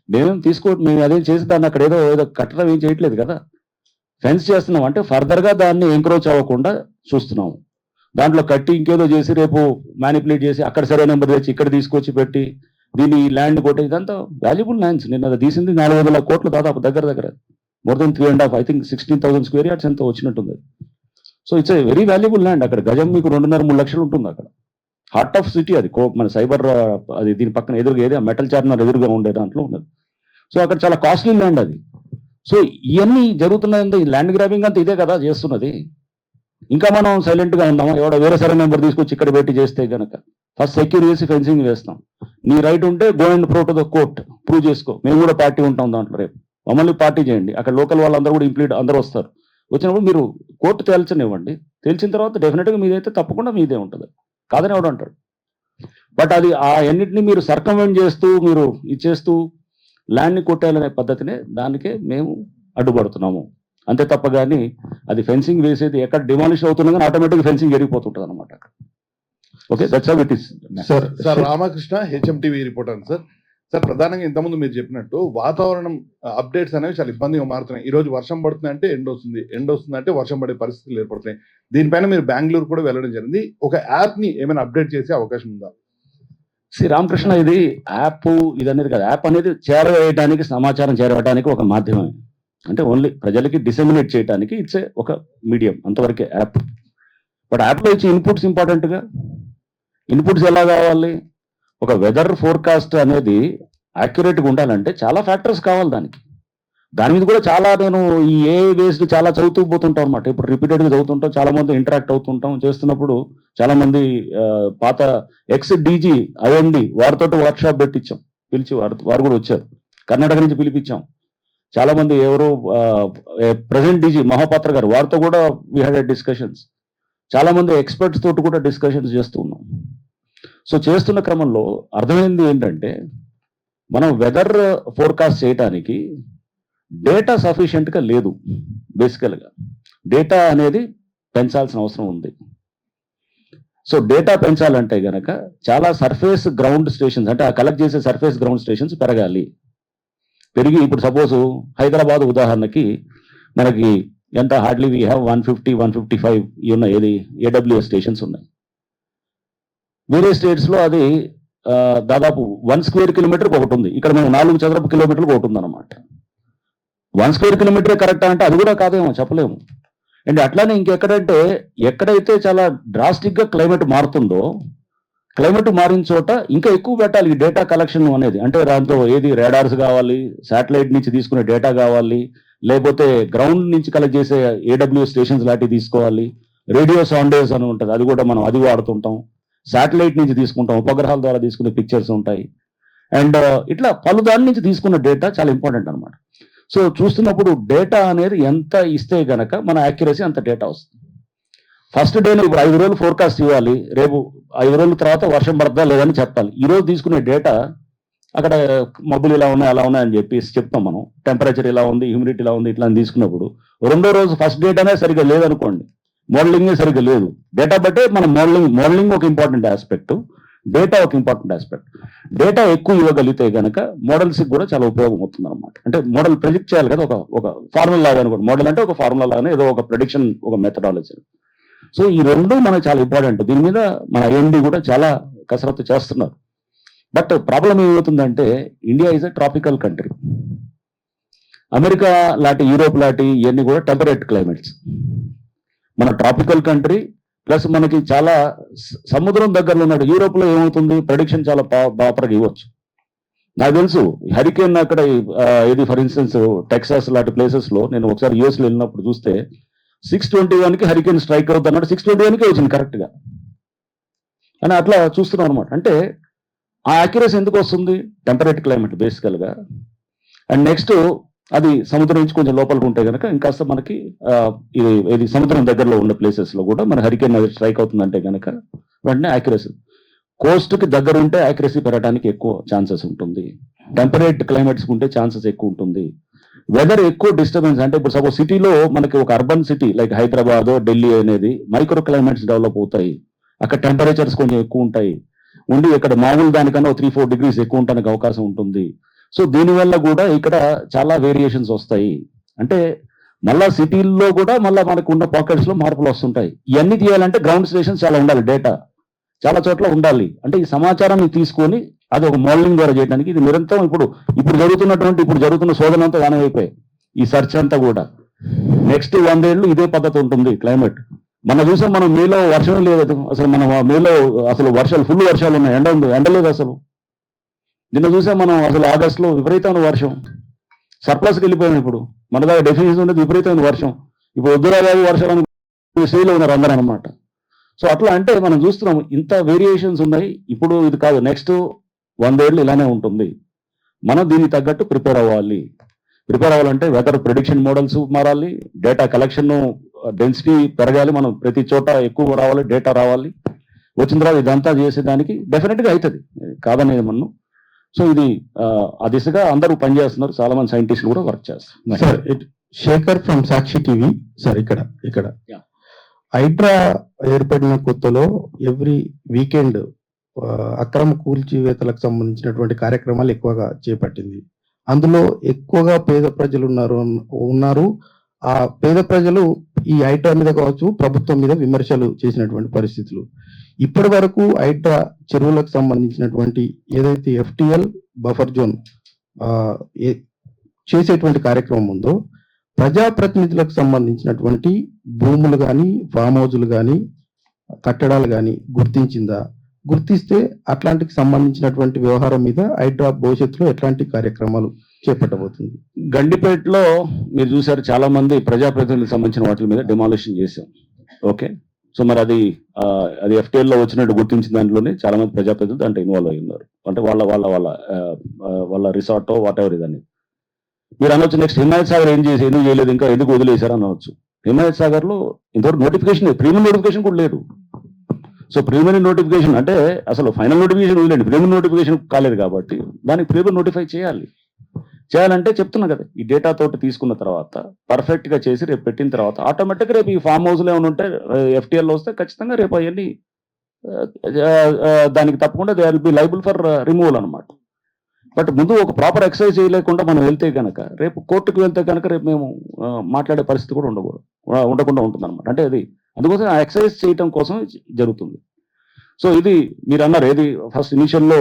మేము అదేం చేసి దాన్ని అక్కడ ఏదో కట్టడం ఏం చేయట్లేదు కదా, ఫెన్స్ చేస్తున్నాం అంటే ఫర్దర్గా దాన్ని ఎంక్రోచ్ అవ్వకుండా చూస్తున్నాము. దాంట్లో కట్టి ఇంకేదో చేసి రేపు మ్యానిపులేట్ చేసి అక్కడ సరైన నెంబర్ తెచ్చి ఇక్కడ తీసుకొచ్చి పెట్టి దీన్ని ల్యాండ్ కొట్టే ఇదంతా వాల్యుబుల్ ల్యాండ్స్. నిన్న అది తీసింది 400 కోట్లు దాదాపు, దగ్గర more than 3.5, I think 16,000 square yards ఎంతో వచ్చినట్టుంది. So it's a very valuable land. అక్కడ గజం మీకు 2.5-3 లక్షలు ఉంటుంది అక్కడ. హార్ట్ ఆఫ్ సిటీ అది, మన సైబర్ అది దీని పక్కన ఎదురుగా ఏదో మెటల్ చార్మినార్ ఎదురుగా ఉండే దాంట్లో ఉన్నది. సో అక్కడ చాలా కాస్ట్లీ ల్యాండ్ అది. సో ఇవన్నీ జరుగుతున్నాయంటే ఈ ల్యాండ్ గ్రాబింగ్ అంతా ఇదే కదా చేస్తున్నది. ఇంకా మనం సైలెంట్ గా ఉన్నామా? ఎవడో వేరే సరే నెంబర్ తీసుకొచ్చి ఇక్కడ పెట్టి చేస్తే కనుక ఫస్ట్ సెక్యూర్ చేసి ఫెన్సింగ్ వేస్తాం. నీ రైట్ ఉంటే go and pro to the court, prove చేసుకో. మేము కూడా పార్టీ ఉంటాం దాంట్లో, రేపు మమ్మల్ని పార్టీ చేయండి. అక్కడ లోకల్ వాళ్ళందరూ కూడా ఇంప్లీట్ అందరూ వస్తారు. వచ్చినప్పుడు మీరు కోర్టు తేల్చనివ్వండి. తేల్చిన తర్వాత డెఫినెట్గా మీదైతే తప్పకుండా మీదే ఉంటుంది, కాదని ఎవడు అంటాడు. బట్ అది ఆ ఎన్నిటిని మీరు సర్కమెంట్ చేస్తూ మీరు ఇచ్చేస్తూ ల్యాండ్ని కొట్టేయాలనే పద్ధతినే దానికే మేము అడ్డుపడుతున్నాము అంతే తప్ప. కానీ అది ఫెన్సింగ్ వేసేది ఎక్కడ డిమాలిష్ అవుతున్నా కానీ ఆటోమేటిక్ ఫెన్సింగ్ జరిగిపోతుంటుంది అనమాట. Okay, that's how it is. Sir Ramakrishna, HMTV reporter. Sir ప్రధానంగా ఇంతకుముందు మీరు చెప్పినట్టు వాతావరణం అప్డేట్స్ అనేవి చాలా ఇబ్బందిగా మారుతున్నాయి. ఈ రోజు వర్షం పడుతుంది అంటే ఎండ్ వస్తుంది అంటే వర్షం పడే పరిస్థితులు ఏర్పడుతున్నాయి. దీనిపైన మీరు బెంగళూరు కూడా వెళ్ళడం జరిగింది. ఒక యాప్ ని ఏమైనా అప్డేట్ చేసే అవకాశం ఉందా? శ్రీ రామకృష్ణ, ఇది యాప్ ఇదనేది కదా. యాప్ అనేది చేరవేయడానికి, సమాచారం చేరవేయడానికి ఒక మాధ్యమం. అంటే ఓన్లీ ప్రజలకి డిసెమినేట్ చేయడానికి ఇట్స్ ఒక మీడియం, అంతవరకే యాప్. బట్ యాప్లో ఇచ్చే ఇన్పుట్స్ ఇంపార్టెంట్గా. ఇన్పుట్స్ ఎలా కావాలి? ఒక వెదర్ ఫోర్కాస్ట్ అనేది యాక్యురేట్గా ఉండాలంటే చాలా ఫ్యాక్టర్స్ కావాలి దానికి. దాని మీద కూడా చాలా నేను ఈ ఏఐ బేస్డ్ చాలా చదువుతూ పోతుంటాం అనమాట. ఇప్పుడు రిపీటెడ్గా చదువుతుంటాం, చాలా మంది ఇంటరాక్ట్ అవుతుంటాం. చేస్తున్నప్పుడు చాలా మంది పాత ఎక్స్ డీజీ ఐఎండి వారితో వర్క్షాప్ పెట్టించాం, పిలిచి వారు కూడా వచ్చారు. కర్ణాటక నుంచి పిలిపించాం. చాలా మంది ఎవరు ప్రెసెంట్ డీజీ మహాపాత్ర గారు, వారితో కూడా వీ హ్యాడ్ డిస్కషన్స్. చాలా మంది ఎక్స్పర్ట్స్ తోటి కూడా డిస్కషన్స్ చేస్తూ ఉన్నాం. సో చేస్తున్న క్రమంలో అర్థమైంది ఏంటంటే మనం వెదర్ ఫోర్కాస్ట్ చేయడానికి డేటా సఫిషియెంట్గా లేదు. బేసికల్గా డేటా అనేది పెంచాల్సిన అవసరం ఉంది. సో డేటా పెంచాలంటే గనక చాలా సర్ఫేస్ గ్రౌండ్ స్టేషన్స్, అంటే ఆ కలెక్ట్ చేసే సర్ఫేస్ గ్రౌండ్ స్టేషన్స్ పెరగాలి. పెరిగి ఇప్పుడు సపోజ్ హైదరాబాద్ ఉదాహరణకి మనకి ఎంత హార్డ్లీ వీ హ్యావ్ 150-155 ఉన్న ఏది AWS స్టేషన్స్ ఉన్నాయి. వేరే స్టేట్స్లో అది దాదాపు 1 స్క్వేర్ కిలోమీటర్కి ఒకటి ఉంది. ఇక్కడ మేము 4 చదరపు కిలోమీటర్లకు ఒకటి ఉందన్నమాట. 1 స్క్వేర్ కిలోమీటరే కరెక్టా అంటే అది కూడా కాదేమో, చెప్పలేము. అండ్ అట్లానే ఇంకెక్కడంటే ఎక్కడైతే చాలా డ్రాస్టిక్గా క్లైమేట్ మారుతుందో, క్లైమేట్ మారిన చోట ఇంకా ఎక్కువ పెట్టాలి ఈ డేటా కలెక్షన్ అనేది. అంటే దాంతో ఏది రాడార్స్ కావాలి, శాటిలైట్ నుంచి తీసుకునే డేటా కావాలి, లేకపోతే గ్రౌండ్ నుంచి కలెక్ట్ చేసే AWS స్టేషన్స్ లాంటివి తీసుకోవాలి. రేడియో సౌండేస్ అని ఉంటుంది, అది కూడా మనం అది వాడుతుంటాం. శాటిలైట్ నుంచి తీసుకుంటాం, ఉపగ్రహాల ద్వారా తీసుకునే పిక్చర్స్ ఉంటాయి. అండ్ ఇట్లా పలు దాని నుంచి తీసుకున్న డేటా చాలా ఇంపార్టెంట్ అనమాట. సో చూస్తున్నప్పుడు డేటా అనేది ఎంత ఇస్తే గనక మన యాక్యురసీ అంత డేటా వస్తుంది. ఫస్ట్ డేలో ఇప్పుడు 5 రోజులు ఫోర్కాస్ట్ ఇవ్వాలి, రేపు 5 రోజుల తర్వాత వర్షం పడతా లేదని చెప్పాలి. ఈ రోజు తీసుకునే డేటా అక్కడ మబ్బులు ఇలా ఉన్నాయి అలా ఉన్నాయి అని చెప్పేసి చెప్తాం మనం. టెంపరేచర్ ఇలా ఉంది, హ్యూమిడిటీ ఇలా ఉంది, ఇట్లా అని తీసుకున్నప్పుడు రెండో రోజు ఫస్ట్ డేటానే సరిగ్గా లేదనుకోండి, మోడలింగే సరిగ్గా లేదు. డేటా బట్టే మనం మోడలింగ్ ఒక ఇంపార్టెంట్ ఆస్పెక్ట్, డేటా ఒక ఇంపార్టెంట్ ఆస్పెక్ట్. డేటా ఎక్కువ ఇవ్వగలిగితే కనుక మోడల్స్కి కూడా చాలా ఉపయోగం అవుతుంది అనమాట. అంటే మోడల్ ప్రెడిక్ట్ చేయాలి కదా, ఒక ఫార్ములా లాగా అనుకోండి. మోడల్ అంటే ఒక ఫార్ములా లాగానే ఏదో ఒక ప్రెడిక్షన్, ఒక మెథడాలజీ. సో ఈ రెండు మనకు చాలా ఇంపార్టెంట్. దీని మీద మన IMD కూడా చాలా కసరత్తు చేస్తున్నారు. బట్ ప్రాబ్లం ఏమవుతుందంటే India is a tropical country. America లాంటి, యూరోప్ లాంటి ఇవన్నీ కూడా టెంపరేట్ క్లైమేట్స్. మన ట్రాపికల్ కంట్రీ ప్లస్ మనకి చాలా సముద్రం దగ్గరలో ఉన్నాడు. యూరోప్లో ఏమవుతుంది, ప్రెడిక్షన్ చాలా ప్రాపర్గా ఇవ్వచ్చు. నాకు తెలుసు హరికేన్ అక్కడ ఇది ఫర్ ఇన్స్టెన్స్ టెక్సాస్ లాంటి ప్లేసెస్లో నేను ఒకసారి యూఎస్లో వెళ్ళినప్పుడు చూస్తే 6:21కి హరికేన్ స్ట్రైక్ అవుతున్నాడు, 6:21కే వచ్చింది కరెక్ట్గా అని అట్లా చూస్తున్నాం అనమాట. అంటే ఆ యాక్యురసీ ఎందుకు వస్తుంది, టెంపరేట్ క్లైమేట్ బేసికల్గా. అండ్ నెక్స్ట్ అది సముద్రం నుంచి కొంచెం లోపలికి ఉంటే కనుక ఇంకాస్త మనకి ఇది సముద్రం దగ్గరలో ఉన్న ప్లేసెస్లో కూడా మన హరికేన్ స్ట్రైక్ అవుతుందంటే కనుక వెంటనే యాక్యురసీ. కోస్ట్కి దగ్గర ఉంటే యాక్యురసీ పెరగడానికి ఎక్కువ ఛాన్సెస్ ఉంటుంది. టెంపరేట్ క్లైమేట్స్ ఉంటే ఛాన్సెస్ ఎక్కువ ఉంటుంది. వెదర్ ఎక్కువ డిస్టర్బెన్స్ అంటే ఇప్పుడు సపోజ్ సిటీలో మనకి ఒక urban city like Hyderabad, Delhi అనేది మైక్రో క్లైమేట్స్ డెవలప్ అవుతాయి. అక్కడ టెంపరేచర్స్ కొంచెం ఎక్కువ ఉంటాయి. ఉండి ఇక్కడ మామూలు దానికన్నా 3-4 degrees ఎక్కువ ఉండడానికి అవకాశం ఉంటుంది. సో దీనివల్ల కూడా ఇక్కడ చాలా వేరియేషన్స్ వస్తాయి. అంటే మళ్ళా సిటీల్లో కూడా మళ్ళీ మనకు ఉన్న పాకెట్స్ లో మార్పులు వస్తుంటాయి. ఇవన్నీ తీయాలంటే గ్రౌండ్ స్టేషన్స్ చాలా ఉండాలి, డేటా చాలా చోట్ల ఉండాలి. అంటే ఈ సమాచారాన్ని తీసుకొని అది ఒక మోడలింగ్ ద్వారా చేయడానికి ఇది నిరంతరం ఇప్పుడు జరుగుతున్న శోధన అంతా దాని అయిపోయి ఈ సెర్చ్ అంతా కూడా నెక్స్ట్ 100 ఏళ్ళు ఇదే పద్ధతి ఉంటుంది. క్లైమేట్ మనం చూసాం, మనం మేలో వర్షం లేదు అసలు, మనం మేలో అసలు వర్షాలు ఫుల్ వర్షాలు ఉన్నాయి, ఎండ లేదు అసలు. నిన్న చూసాం మనం అసలు ఆగస్టులో విపరీతమైన వర్షం, సర్ప్లస్కి వెళ్ళిపోయాం. ఇప్పుడు మన దగ్గర డెఫినేషన్ ఉండేది విపరీతమైన వర్షం. ఇప్పుడు వద్దురాగాది వర్షాలను స్టేలో ఉన్నారు అందరూ అనమాట. సో అట్లా అంటే మనం చూస్తున్నాం ఇంత వేరియేషన్స్ ఉన్నాయి. ఇప్పుడు ఇది కాదు, నెక్స్ట్ 100 ఏళ్ళు ఇలానే ఉంటుంది. మనం దీనికి తగ్గట్టు ప్రిపేర్ అవ్వాలంటే వెదర్ ప్రిడిక్షన్ మోడల్స్ మారాలి, డేటా కలెక్షన్ డెన్సిటీ పెరగాలి, మనం ప్రతి చోట ఎక్కువ రావాలి, డేటా రావాలి. వచ్చిన తర్వాత ఇదంతా చేసేదానికి డెఫినెట్గా అవుతుంది, కాదనేది మనం. సో ఇది ఆ దిశగా అందరూ పనిచేస్తున్నారు, చాలా మంది సైంటిస్టులు కూడా వర్క్ చేస్తారు. Sir Shekhar from Sakshi TV. Sir ఇక్కడ హైడ్రా ఏర్పడిన కొత్తలో ఎవ్రీ వీకెండ్ అక్రమ కూల్చివేతలకు సంబంధించినటువంటి కార్యక్రమాలు ఎక్కువగా చేపట్టింది. అందులో ఎక్కువగా పేద ప్రజలు ఉన్నారు. ఆ పేద ప్రజలు ఈ హైడ్రా మీద కావచ్చు, ప్రభుత్వం మీద విమర్శలు చేసినటువంటి పరిస్థితులు. ఇప్పటి వరకు హైడ్రా చెరువులకు సంబంధించినటువంటి ఏదైతే FTL బఫర్ జోన్ చేసేటువంటి కార్యక్రమం ఉందో, ప్రజాప్రతినిధులకు సంబంధించినటువంటి భూములు కానీ, ఫామ్ హౌజులు కానీ, కట్టడాలు కానీ గుర్తిస్తే అట్లాంటికి సంబంధించినటువంటి వ్యవహారం మీద హైడ్రా భవిష్యత్తులో ఎట్లాంటి కార్యక్రమాలు చేపట్టబోతుంది? గండిపేటలో మీరు చూసారు, చాలా మంది ప్రజాప్రతినిధులకు సంబంధించిన వాటి మీద డిమాలిషన్ చేశాం. ఓకే, సో మరి అది FTL లో వచ్చినట్టు గుర్తించిన దాంట్లోనే చాలా మంది ప్రజాప్రతినిధులు దాంట్లో ఇన్వాల్వ్ అయి ఉన్నారు. అంటే వాళ్ళ రిసార్టో వాట్ ఎవర్ ఇదని మీరు అనవచ్చు. నెక్స్ట్ హిమాయత్ సాగర్ ఎందుకు చేయలేదు, ఇంకా ఎందుకు వదిలేశారు అనవచ్చు. హిమాయత్ సాగర్ లో ఇంతవరకు నోటిఫికేషన్ ప్రీమియం నోటిఫికేషన్ కూడా లేదు. సో ప్రీమియం నోటిఫికేషన్ అంటే అసలు ఫైనల్ నోటిఫికేషన్ వదిలేండి, ప్రీమియం నోటిఫికేషన్ కాలేదు కాబట్టి దానికి ప్రీమియం నోటిఫై చేయాలంటే చెప్తున్నా కదా, ఈ డేటా తోటి తీసుకున్న తర్వాత పర్ఫెక్ట్ గా చేసి రేపు పెట్టిన తర్వాత ఆటోమేటిక్గా రేపు ఈ ఫామ్ హౌస్ లో ఏమైనా ఉంటే FTL లో వస్తే ఖచ్చితంగా రేపు అవన్నీ దానికి తప్పకుండా they will be liable for removal అనమాట. బట్ ముందు ఒక ప్రాపర్ ఎక్సర్సైజ్ చేయలేకుండా మనం వెళ్తే కనుక రేపు కోర్టుకు వెళ్తే కనుక రేపు మేము మాట్లాడే పరిస్థితి కూడా ఉండకుండా ఉంటుంది అనమాట. అంటే అది అందుకోసం ఆ ఎక్సర్సైజ్ చేయటం కోసం జరుగుతుంది. సో ఇది మీరు అన్నారు ఏది ఫస్ట్ ఇనిషియల్లో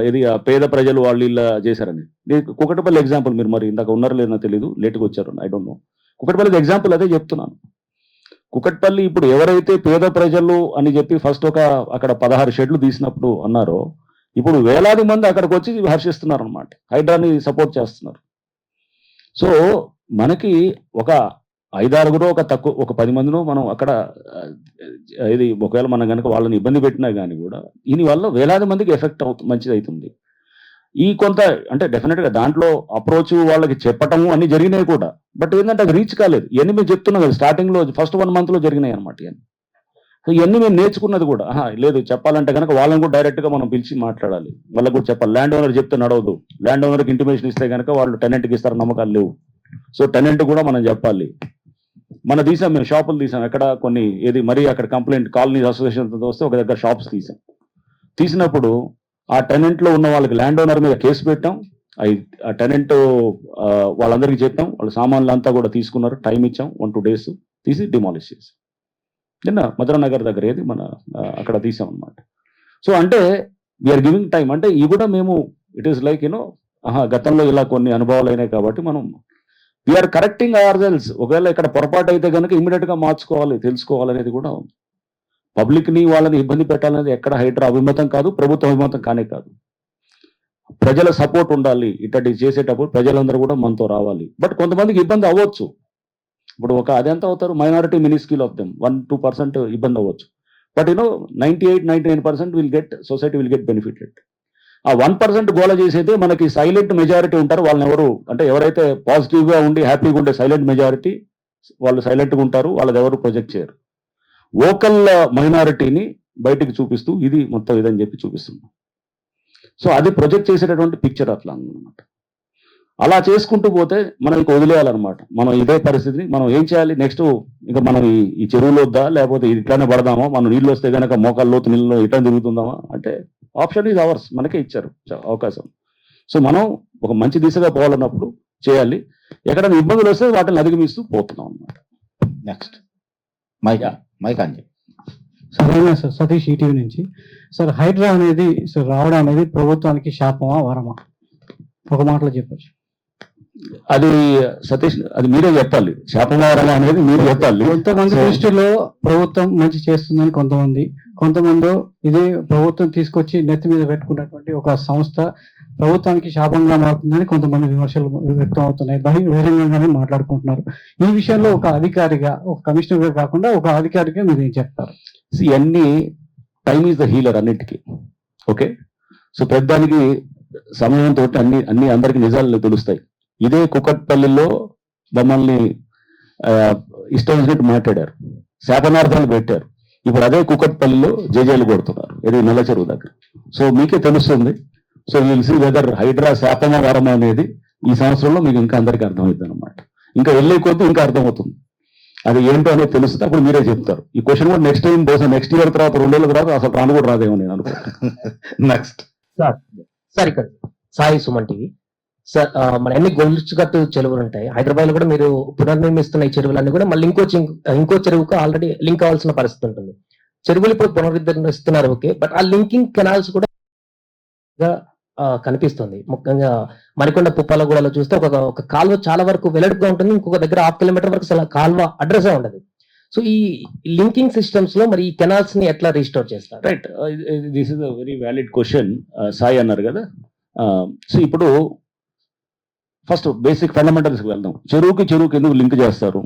ఇది పేద ప్రజలు వాళ్ళు ఇలా చేశారని. కుకటపల్లి ఎగ్జాంపుల్ మీరు మరి ఇందాక ఉన్నారో లేదో తెలియదు, లేట్గా వచ్చారు, I don't know. Kukatpally example అదే చెప్తున్నాను. కుకట్పల్లి ఇప్పుడు ఎవరైతే పేద ప్రజలు అని చెప్పి ఫస్ట్ అక్కడ 16 షెడ్లు తీసినప్పుడు అన్నారో, ఇప్పుడు వేలాది మంది అక్కడికి వచ్చి హర్షిస్తున్నారు అనమాట, హైడ్రాని సపోర్ట్ చేస్తున్నారు. సో మనకి ఒక 5-6 ఒక 10 మందినో మనం అక్కడ ఇది ఒకవేళ మనం కనుక వాళ్ళని ఇబ్బంది పెట్టినా కానీ కూడా దీనివల్ల వేలాది మందికి ఎఫెక్ట్ మంచిది అవుతుంది. ఈ కొంత అంటే డెఫినెట్గా దాంట్లో అప్రోచ్ వాళ్ళకి చెప్పటము అన్ని జరిగినాయి కూడా, బట్ ఏంటంటే అది రీచ్ కాలేదు. ఇవన్నీ మేము చెప్తున్నాం కదా, స్టార్టింగ్లో ఫస్ట్ 1 month జరిగినాయి అనమాట ఇవన్నీ. సో ఇవన్నీ మేము నేర్చుకున్నది కూడా లేదు చెప్పాలంటే కనుక వాళ్ళని కూడా డైరెక్ట్గా మనం పిలిచి మాట్లాడాలి, వాళ్ళకి కూడా చెప్పాలి. ల్యాండ్ ఓనర్ చెప్తే నడవదు, ల్యాండ్ ఓనర్కి ఇంటిమేషన్ ఇస్తే కనుక వాళ్ళు టెనెంట్కి ఇస్తారు, నమ్మకాలు లేవు. సో టెనెంట్ కూడా మనం చెప్పాలి. మనం తీసాం, మేము షాపులు తీసాం ఎక్కడ కొన్ని ఏది మరీ అక్కడ కంప్లైంట్ కాలనీ అసోసియేషన్ వస్తే ఒక దగ్గర షాప్స్ తీసినప్పుడు ఆ టెనెంట్ లో ఉన్న వాళ్ళకి ల్యాండ్ ఓనర్ మీద కేసు పెట్టాం. ఆ టెనెంట్ వాళ్ళందరికీ చెప్పాం, వాళ్ళ సామాన్లు అంతా కూడా తీసుకున్నారు, టైం ఇచ్చాం 1-2 days తీసి డిమాలిష్ చేసాం. నిన్న మధురానగర్ దగ్గర ఏది మన అక్కడ తీసాం అనమాట. సో అంటే వీఆర్ గివింగ్ టైం, అంటే ఇవి కూడా మేము ఇట్ ఈస్ లైక్ గతంలో ఇలా కొన్ని అనుభవాలు అయినాయి కాబట్టి మనం వీఆర్ కరెక్టింగ్ అవర్ సెల్స్. ఒకవేళ ఇక్కడ పొరపాటు అయితే కనుక ఇమీడియట్ గా మార్చుకోవాలి, తెలుసుకోవాలనేది కూడా ఉంది. పబ్లిక్ ని వాళ్ళని ఇబ్బంది పెట్టాలనేది ఎక్కడ హైడ్రా అభిమతం కాదు, ప్రభుత్వ అభిమతం కానే కాదు. ప్రజల సపోర్ట్ ఉండాలి, ఇట్టటి చేసేటప్పుడు ప్రజలందరూ కూడా మనతో రావాలి. బట్ కొంతమందికి ఇబ్బంది అవ్వచ్చు. ఇప్పుడు అదెంత అవుతారు, మైనారిటీ మినిస్కిల్ ఆఫ్ దెమ్ 1-2% ఇబ్బంది అవ్వచ్చు. But 98-99% will get society will get benefited. ఆ 1% గోల చేసేదే మనకి సైలెంట్ మెజారిటీ ఉంటారు. వాళ్ళని ఎవరైతే పాజిటివ్ గా ఉండి హ్యాపీగా ఉండే సైలెంట్ మెజారిటీ వాళ్ళు సైలెంట్ గా ఉంటారు, వాళ్ళది ఎవరు ప్రొజెక్ట్ చేయరు. ఓకల్ మైనారిటీని బయటికి చూపిస్తూ ఇది మొత్తం ఇదని చెప్పి చూపిస్తున్నాం. సో అది ప్రొజెక్ట్ చేసేటటువంటి పిక్చర్ అట్లా అన్నమాట. అలా చేసుకుంటూ పోతే మనం ఇంక వదిలేయాలన్నమాట. మనం ఇదే పరిస్థితిని మనం ఏం చేయాలి నెక్స్ట్, ఇంకా మనం ఈ చెరువులో వద్దా లేకపోతే ఇట్లానే పడదామా, మనం నీళ్ళు వస్తే కనుక మోకాళ్ళ లోతు నీళ్ళలో ఇట్లా తిరుగుతుందామా అంటే ఆప్షన్ ఈజ్ అవర్స్, మనకే ఇచ్చారు అవకాశం. సో మనం ఒక మంచి దిశగా పోవాలన్నప్పుడు చేయాలి. ఎక్కడైనా ఇబ్బందులు వస్తే వాటిని అధిగమిస్తూ పోతున్నాం అన్నమాట. Next mike Anji. సరేనా సార్, సతీష్ ఈటీవీ నుంచి. సార్ హైడ్రా అనేది రావడం అనేది ప్రభుత్వానికి శాపమా వరమా? ఒక మాటలో చెప్పచ్చు. అది సతీష్, అది మీరే చెప్పాలి. శాపవారం అనేది మీరు చెప్పాలి. కొంతమంది దృష్టిలో ప్రభుత్వం మంచి చేస్తుందని కొంతమంది ఇదే ప్రభుత్వం తీసుకొచ్చి నెత్తి మీద పెట్టుకున్నటువంటి ఒక సంస్థ ప్రభుత్వానికి శాపంగా మారుతుందని కొంతమంది విమర్శలు వ్యక్తం అవుతున్నాయి, బహిరంగంగానే మాట్లాడుకుంటున్నారు. ఈ విషయంలో ఒక అధికారిగా, ఒక కమిషనర్ గా కాకుండా ఒక అధికారిగా మీరు ఏం చెప్తారు? అన్ని టైమ్ ఈజ్ ద హీలర్ అన్నిటికీ. ఓకే, సో పెద్దానికి సమయంతో అన్ని అందరికి నిజాలు తెలుస్తాయి. ఇదే కుకట్పల్లిలో మమ్మల్ని ఇష్టం వచ్చినట్టు మాట్లాడారు, శాపనార్థాలు పెట్టారు. ఇప్పుడు అదే కుకట్పల్లిలో జేజేలు కొడుతున్నారు, ఇది నల్ల చెరువు దగ్గర. సో మీకే తెలుస్తుంది. So will see whether HYDRAA శాపమా వరమా అనేది ఈ సంవత్సరంలో మీకు ఇంకా అందరికీ అర్థమవుతుంది అనమాట. ఇంకా వెళ్ళే కొద్దీ ఇంకా అర్థమవుతుంది, అది ఏంటో అనేది తెలుస్తుంది. అప్పుడు మీరే చెప్తారు. ఈ క్వశ్చన్ కూడా నెక్స్ట్ టైం బహుశా నెక్స్ట్ ఇయర్ తర్వాత 2 ఏళ్ళ తర్వాత అసలు రాను కూడా రాదేమో నేను అనుకుంటున్నాను. నెక్స్ట్ సార్ ఇక్కడ సాయి సుమన్ టీవీ. సార్ మన ఎన్ని గొలుచుగట్టు చెరువులు ఉంటాయి హైదరాబాద్ లో కూడా, మీరు పునర్నిర్మిస్తున్న ఈ చెరువులన్నీ కూడా మళ్ళీ ఇంకో చెరువుకు ఆల్రెడీ లింక్ అవ్వాల్సిన పరిస్థితి ఉంటుంది. చెరువులు ఇప్పుడు పునరుద్ధరిస్తున్నారు, ఓకే, బట్ ఆ లింకింగ్ కెనాల్స్ కూడా కనిపిస్తుంది. ముఖ్యంగా మరికొండ పుప్పాలగూడలో చూస్తే ఒక కాల్వ చాలా వరకు వెడల్పుగా ఉంటుంది, ఇంకొక దగ్గర 1/2 kilometer వరకు అసలు కాల్వ అడ్రస్ ఉండదు. సో ఈ లింకింగ్ సిస్టమ్స్ లో మరి ఈ కెనాల్స్ ని ఎట్లా రీస్టోర్ చేస్తారు? Right, this is a very valid question. Sai అన్నారు కదా. సో ఇప్పుడు ఫస్ట్ బేసిక్ ఫండమెంటల్స్కి వెళ్దాం. చెరువుకి ఎందుకు లింక్ చేస్తారు?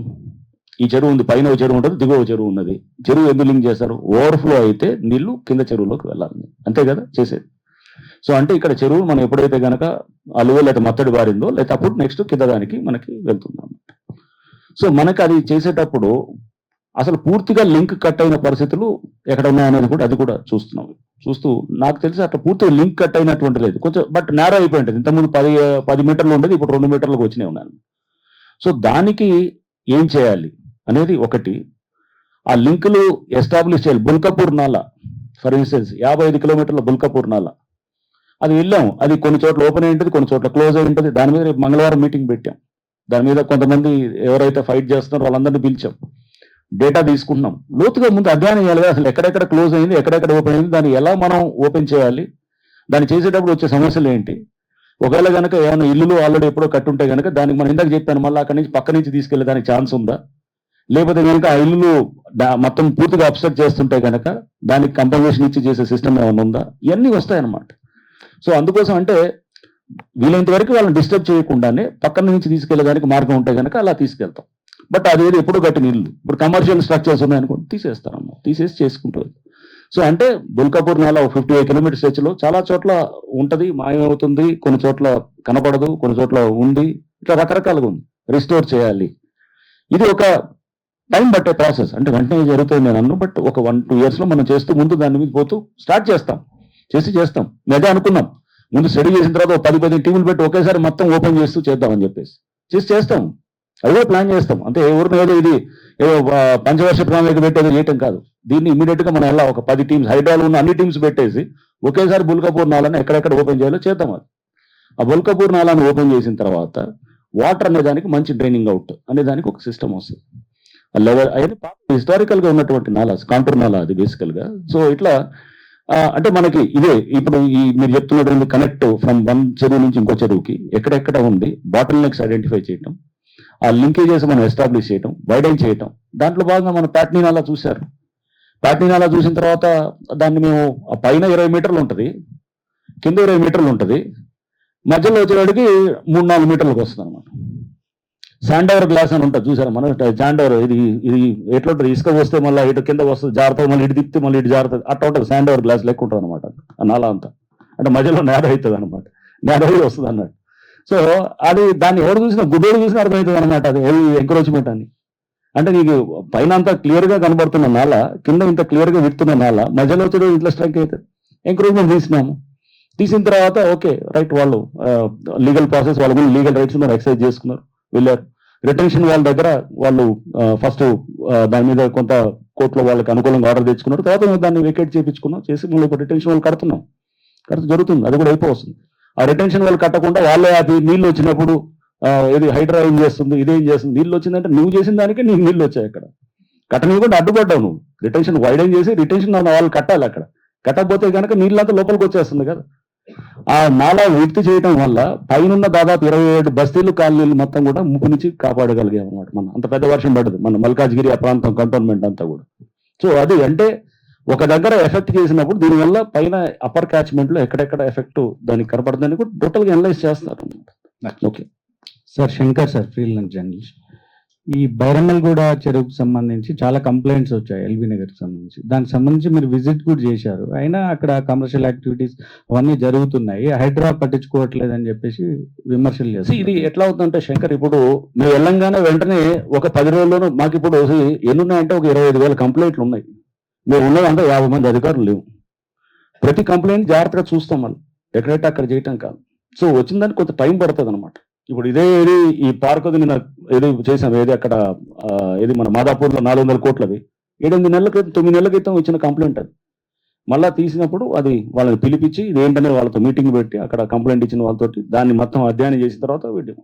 ఈ చెరువు ఉంది, పైన ఒక చెరువు ఉంటుంది, దిగువ చెరువు ఉన్నది. చెరువు ఎందుకు లింక్ చేస్తారు? ఓవర్ఫ్లో అయితే నీళ్లు కింద చెరువులోకి వెళ్ళాలి, అంతే కదా చేసేది. సో అంటే ఇక్కడ చెరువు మనం ఎప్పుడైతే కనుక అలువ లేదా మత్తడి బారిందో లేదా అప్పుడు నెక్స్ట్ కింద దానికి మనకి వెళ్తుంది అన్నమాట. సో మనకి అది చేసేటప్పుడు అసలు పూర్తిగా లింక్ కట్ అయిన పరిస్థితులు ఎక్కడ ఉన్నాయనేది కూడా అది కూడా చూస్తున్నాం. చూస్తూ నాకు తెలిసి అట్లా పూర్తిగా లింక్ కట్ అయినటువంటి లేదు, కొంచెం బట్ నేరో అయిపోయింది. ఇంతకుముందు 10 మీటర్లు ఉండేది, ఇప్పుడు 2 మీటర్లకు వచ్చినాయి ఉన్నాను. సో దానికి ఏం చేయాలి అనేది ఒకటి, ఆ లింకులు ఎస్టాబ్లిష్ చేయాలి. బుల్కపూర్ నాలా ఫర్ ఇన్స్టెన్స్ 55 కిలోమీటర్ల బుల్కపూర్ నాలా అది వెళ్ళాం, అది కొన్ని చోట్ల ఓపెన్ అయి ఉంటుంది, కొన్ని చోట్ల క్లోజ్ అయి ఉంటుంది. దాని మీద రేపు మంగళవారం మీటింగ్ పెట్టాం. దాని మీద కొంతమంది ఎవరైతే ఫైట్ చేస్తున్నారో వాళ్ళందరినీ పిలిచాం, డేటా తీసుకుంటున్నాం. లోతుగా ముందు అధ్యయనం చేయాలి, అసలు ఎక్కడెక్కడ క్లోజ్ అయింది, ఎక్కడెక్కడ ఓపెన్ అయింది, దాన్ని ఎలా మనం ఓపెన్ చేయాలి, దాన్ని చేసేటప్పుడు వచ్చే సమస్యలు ఏంటి. ఒకవేళ కనుక ఏమైనా ఇల్లులు ఆల్రెడీ ఎప్పుడో కట్టుంటే కనుక దానికి మనం ఇందాక చెప్పాను, మళ్ళీ అక్కడి నుంచి పక్క నుంచి తీసుకెళ్లే దానికి ఛాన్స్ ఉందా, లేకపోతే కనుక ఆ ఇల్లు మొత్తం పూర్తిగా అబ్స్ట్రక్ట్ చేస్తుంటే కనుక దానికి కంపన్సేషన్ ఇచ్చి చేసే సిస్టమ్ ఏమైనా ఉందా, ఇవన్నీ వస్తాయన్నమాట. సో అందుకోసం అంటే వీలైనంత వరకు వాళ్ళని డిస్టర్బ్ చేయకుండానే పక్కన నుంచి తీసుకెళ్లేదానికి మార్గం ఉంటే కనుక అలా తీసుకెళ్తాం. బట్ అదేది ఎప్పుడు కట్టిన ఇల్లు, ఇప్పుడు కమర్షియల్ స్ట్రక్చర్స్ ఉన్నాయనుకోండి, తీసేస్తారమ్మా, తీసేసి చేసుకుంటారు. సో అంటే బుల్కాపూర్ నాలా 55 కిలోమీటర్ స్ట్రెచ్ లో చాలా చోట్ల ఉంటది, మాయమవుతుంది, కొన్ని చోట్ల కనపడదు, కొన్ని చోట్ల ఉంది, ఇట్లా రకరకాలుగా ఉంది. రిస్టోర్ చేయాలి. ఇది ఒక టైం పట్టే ప్రాసెస్, అంటే వెంటనే జరుగుతుంది నేను అన్ను, బట్ ఒక 1-2 years లో మనం చేస్తూ ముందు దాని మీద పోతూ స్టార్ట్ చేస్తాం. చేస్తాం. అదే అనుకున్నాం, ముందు స్టడీ చేసిన తర్వాత 10 టీములు పెట్టి ఒకేసారి మొత్తం ఓపెన్ చేస్తూ చేద్దామని చెప్పేసి చేస్తాం. అదే ప్లాన్ చేస్తాం. అంటే ఎవరిని ఏదో ఇది ఏదో పంచవర్ష ప్రణాళిక పెట్టేది చేయటం కాదు. దీన్ని ఇమీడియట్ గా మనం ఎలా ఒక 10 టీమ్స్, హైదరాబాద్ ఉన్న అన్ని టీమ్స్ పెట్టేసి ఒకేసారి బుల్కాపూర్ నాలాను ఎక్కడెక్కడ ఓపెన్ చేయాలో చేద్దాం. అది ఆ బుల్కాపూర్ నాలాను ఓపెన్ చేసిన తర్వాత వాటర్ అనే దానికి మంచి డ్రైనింగ్ అవుట్ అనే దానికి ఒక సిస్టమ్ వస్తుంది. లెవెల్ అనేది హిస్టారికల్ గా ఉన్నటువంటి నాలాస్, కాంటూర్ నాలా అది బేసికల్ గా. సో ఇట్లా అంటే మనకి ఇదే ఇప్పుడు ఈ మీరు చెప్తున్నటువంటి కనెక్ట్ ఫ్రమ్ వన్ చెరువు నుంచి ఇంకో చెరువుకి ఎక్కడెక్కడ ఉంది, బాటిల్ నెక్స్ ఐడెంటిఫై చేయటం, ఆ లింకేజెస్ మనం ఎస్టాబ్లిష్ చేయటం, వైడెన్ చేయటం. దాంట్లో భాగంగా మనం ప్యాట్నీ నాలా చూశారు. ప్యాట్నీ నాలా చూసిన తర్వాత దాన్ని మేము పైన 20 మీటర్లు ఉంటుంది, కింద 20 మీటర్లు ఉంటుంది, మధ్యలో వచ్చేవాడికి 3-4 మీటర్లకు వస్తుంది అనమాట. శాండవర్ గ్లాస్ అని ఉంటుంది చూసారా మనం, శాండవర్ ఇది ఎట్లా ఉంటుంది, ఇసుక వస్తే మళ్ళీ ఇటు కింద వస్తుంది, జారుతుంది, మళ్ళీ ఇటు తిప్పితే మళ్ళీ ఇటు జారుతుంది, అట్లా ఉంటుంది. శాండవర్ గ్లాస్ లెక్క ఉంటుంది అనమాట ఆ నాలా అంతా. అంటే మధ్యలో నేర అవుతుంది అనమాట, నేర అయి వస్తుంది అన్నట్టు. సో అది దాన్ని ఎవరు చూసినా, గుడ్డోడు చూసినా అర్థమవుతుంది అనమాట, అది హెవీ ఎంక్రోచ్మెంట్ అని. అంటే నీకు పైన అంతా క్లియర్ గా కనబడుతున్న నాల, కింద ఇంత క్లియర్ గా విడుతున్న నాల, మధ్యలో వచ్చేది ఇంట్లో స్ట్రైక్ అవుతుంది. ఎంక్రోచ్మెంట్ తీసినాము, తీసిన తర్వాత ఓకే రైట్, వాళ్ళు లీగల్ ప్రాసెస్, వాళ్ళ మీద లీగల్ రైట్స్ ఉన్నారు, ఎక్సైజ్ చేసుకున్నారు, వెళ్ళారు. రిటెన్షన్ వాళ్ళ దగ్గర వాళ్ళు ఫస్ట్ దాని మీద కొంత కోర్టులో వాళ్ళకి అనుకూలంగా ఆర్డర్ తెచ్చుకున్నారు. తర్వాత మేము దాన్ని వెకేట్ చేయించుకున్నాం, చేసి మళ్ళీ ఇప్పుడు రిటెన్షన్ వాళ్ళు కడుతున్నాం, జరుగుతుంది. అది కూడా అయిపోతుంది. ఆ రిటెన్షన్ వాళ్ళు కట్టకుండా వాళ్ళే అది నీళ్ళు వచ్చినప్పుడు ఏది హైడ్రా ఏం చేస్తుంది, ఇదేం చేస్తుంది, నీళ్ళు వచ్చిందంటే నువ్వు చేసిన దానికి నీకు నీళ్ళు వచ్చాయి. అక్కడ కట్టనివ్వకుండా అడ్డుపడ్డావు నువ్వు. రిటెన్షన్ వైడెన్ చేసి రిటెన్షన్ వాళ్ళు కట్టాలి. అక్కడ కట్టకపోతే కనుక నీళ్ళంతా లోపలికి వచ్చేస్తుంది కదా. ఆ నాలా విడ్త్ చేయడం వల్ల పైన దాదాపు 27 బస్తీలు, కాలనీలు మొత్తం కూడా ముప్పు నుంచి కాపాడగలిగాం అనమాట. మనం అంత పెద్ద వర్షం పడ్డది మన మల్కాజ్గిరి ఆ ప్రాంతం కంటోన్మెంట్ అంతా కూడా. సో అది అంటే ఒక దగ్గర ఎఫెక్ట్ చేసినప్పుడు దీనివల్ల పైన అప్పర్ క్యాచ్మెంట్ లో ఎక్కడెక్కడ ఎఫెక్ట్ దానికి కనపడుతుందని కూడా టోటల్ గా అనలైజ్ చేస్తారు అనమాట. Okay sir, Shankar sir, freelance journalist. ఈ బైరమల్గూడ చెరువుకు సంబంధించి చాలా కంప్లైంట్స్ వచ్చాయి, ఎల్బీ నగర్కి సంబంధించి. దానికి సంబంధించి మీరు విజిట్ కూడా చేశారు, అయినా అక్కడ కమర్షియల్ యాక్టివిటీస్ అవన్నీ జరుగుతున్నాయి, హైడ్రా పట్టించుకోవట్లేదు అని చెప్పేసి విమర్శలు చేస్తారు. ఇది ఎట్లా అవుతుందంటే శంకర్, ఇప్పుడు మేము వెళ్ళంగానే వెంటనే ఒక 10 రోజుల్లోనూ మాకు ఇప్పుడు ఎన్ని ఉన్నాయంటే ఒక 25,000 కంప్లైంట్లు ఉన్నాయి. మేము ఉన్నదంతా 50 మంది అధికారులు లేవు. ప్రతి కంప్లైంట్ జాగ్రత్తగా చూస్తాం, మళ్ళీ ఎక్కడైతే అక్కడ చేయటం కాదు. సో వచ్చిందని కొంత టైం పడుతుంది అనమాట. ఇప్పుడు ఇదే ఏది ఈ పార్క్ నిన్న ఏది చేసాం, ఏది అక్కడ ఏది మన మాదాపూర్లో 400 కోట్లది 7-8 నెలల క్రితం 9 నెలల క్రితం ఇచ్చిన కంప్లైంట్. అది మళ్ళా తీసినప్పుడు అది వాళ్ళని పిలిపించి ఇది ఏంటనే వాళ్ళతో మీటింగ్ పెట్టి అక్కడ కంప్లైంట్ ఇచ్చిన వాళ్ళతోటి దాన్ని మొత్తం అధ్యయనం చేసిన తర్వాత పెట్టాము.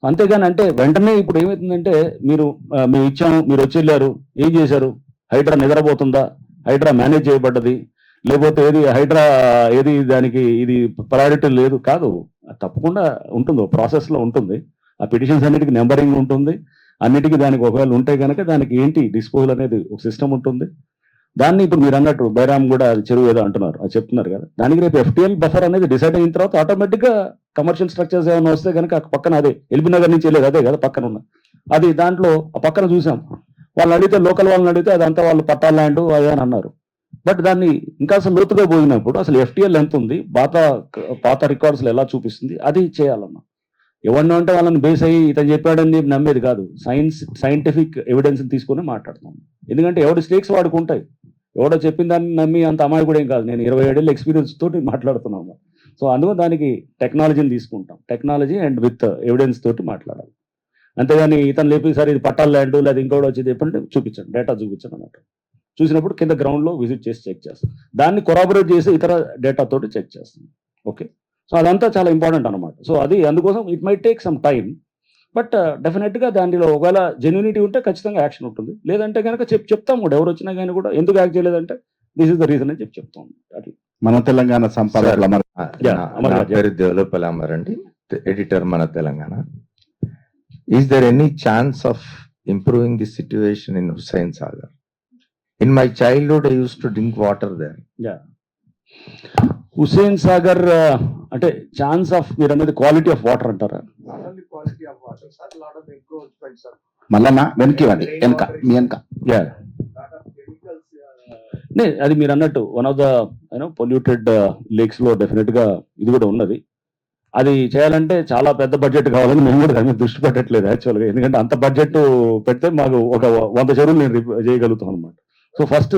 అంతేగాని అంటే వెంటనే ఇప్పుడు ఏమవుతుందంటే మేము ఇచ్చాము, మీరు వచ్చి వెళ్ళారు, ఏం చేశారు, హైడ్రా నిద్రపోతుందా, హైడ్రా మేనేజ్ చేయబడ్డది, లేకపోతే ఏది హైడ్రా ఏది దానికి ఇది ప్రయారిటీ లేదు కాదు. తప్పకుండా ఉంటుంది, ప్రాసెస్ లో ఉంటుంది. ఆ పిటిషన్స్ అన్నిటికీ నెంబరింగ్ ఉంటుంది, అన్నిటికీ దానికి ఒకవేళ ఉంటే కనుక దానికి ఏంటి డిస్పోజల్ అనేది ఒక సిస్టమ్ ఉంటుంది. దాన్ని ఇప్పుడు మీరు అన్నట్టు బైరామ్ కూడా చెరువు ఏదో అంటున్నారు, అది చెప్తున్నారు కదా, దానికి రేపు FTL బఫర్ అనేది డిసైడ్ అయిన తర్వాత ఆటోమేటిక్ గా కమర్షియల్ స్ట్రక్చర్స్ ఏమైనా వస్తే కనుక పక్కన అదే ఎల్బీ నగర్ నుంచి వెళ్ళేది అదే కదా పక్కన ఉన్న అది, దాంట్లో ఆ పక్కన చూసాం. వాళ్ళని అడిగితే లోకల్ వాళ్ళని అడిగితే అదంతా వాళ్ళు పట్టా ల్యాండ్ అదే అని అన్నారు. బట్ దాన్ని ఇంకా అసలు లోతుగా పోయినప్పుడు అసలు FTL ఎంత ఉంది, పాత రికార్డ్స్ ఎలా చూపిస్తుంది, అది చేయాలమ్మా. ఎవరినో అంటే వాళ్ళని బేస్ అయ్యి ఇతను చెప్పాడని చెప్పి నమ్మేది కాదు. సైంటిఫిక్ ఎవిడెన్స్ తీసుకుని మాట్లాడతాం. ఎందుకంటే ఎవరి స్టేక్స్ వాడికి ఉంటాయి. ఎవడో చెప్పిన దాన్ని నమ్మి అంత అమ్మాయి కూడా ఏం కాదు. నేను 27 ఏళ్ళ ఎక్స్పీరియన్స్ తోటి మాట్లాడుతున్నాము. సో అందులో దానికి టెక్నాలజీని తీసుకుంటాం. టెక్నాలజీ అండ్ విత్ ఎవిడెన్స్ తోటి మాట్లాడాలి. అంతేగాని ఇతను లేపి సార్ ఇది పట్టాల ల్యాండ్ లేదా ఇంకోటి వచ్చేది ఎప్పుడంటే చూపించండి, డేటా చూపించండి అన్నట్టు. చూసినప్పుడు కింద గ్రౌండ్లో విజిట్ చేసి చెక్ చేస్తాం. దాన్ని కొరాబరేట్ చేసి ఇతర డేటా తోటి చెక్ చేస్తాం. ఓకే, సో అదంతా చాలా ఇంపార్టెంట్ అనమాట. సో అది అందుకోసం it might take some time, but డెఫినెట్గా దానిలో ఒకవేళ జెన్యూనిటీ ఉంటే ఖచ్చితంగా యాక్షన్ ఉంటుంది. లేదంటే కనుక చెప్తాం కూడా, ఎవరు వచ్చినా కానీ కూడా ఎందుకు యాక్ట్ చేయలేదంటే దిస్ ఇస్ ద రీజన్ అని చెప్తాం. అట్లా మన తెలంగాణ సంపాదకులు అమర్ నా పేరు దేవలోపల్లి అమర్ అండి, editor Mana Telangana. Is there any chance of improving the situation in Hussain Sagar? In my childhood I use to drink water there. Hussain Sagar అంటే ఛాన్స్ ఆఫ్ మీరు అనేది క్వాలిటీ ఆఫ్ వాటర్ అంటారా? మళ్ళా వెనక్కి ఇవ్వండి, వెనక మీ వెనక. అది మీరు అన్నట్టు one of the polluted lakes లో డెఫినెట్ గా ఇది కూడా ఉన్నది. అది చేయాలంటే చాలా పెద్ద బడ్జెట్ కావాలని మేము కూడా దాని మీద దృష్టి పెట్టట్లేదు యాక్చువల్గా. ఎందుకంటే అంత బడ్జెట్ పెడితే మాకు ఒక 100 చెరువులు నేను చేయగలుగుతాం అనమాట. సో ఫస్ట్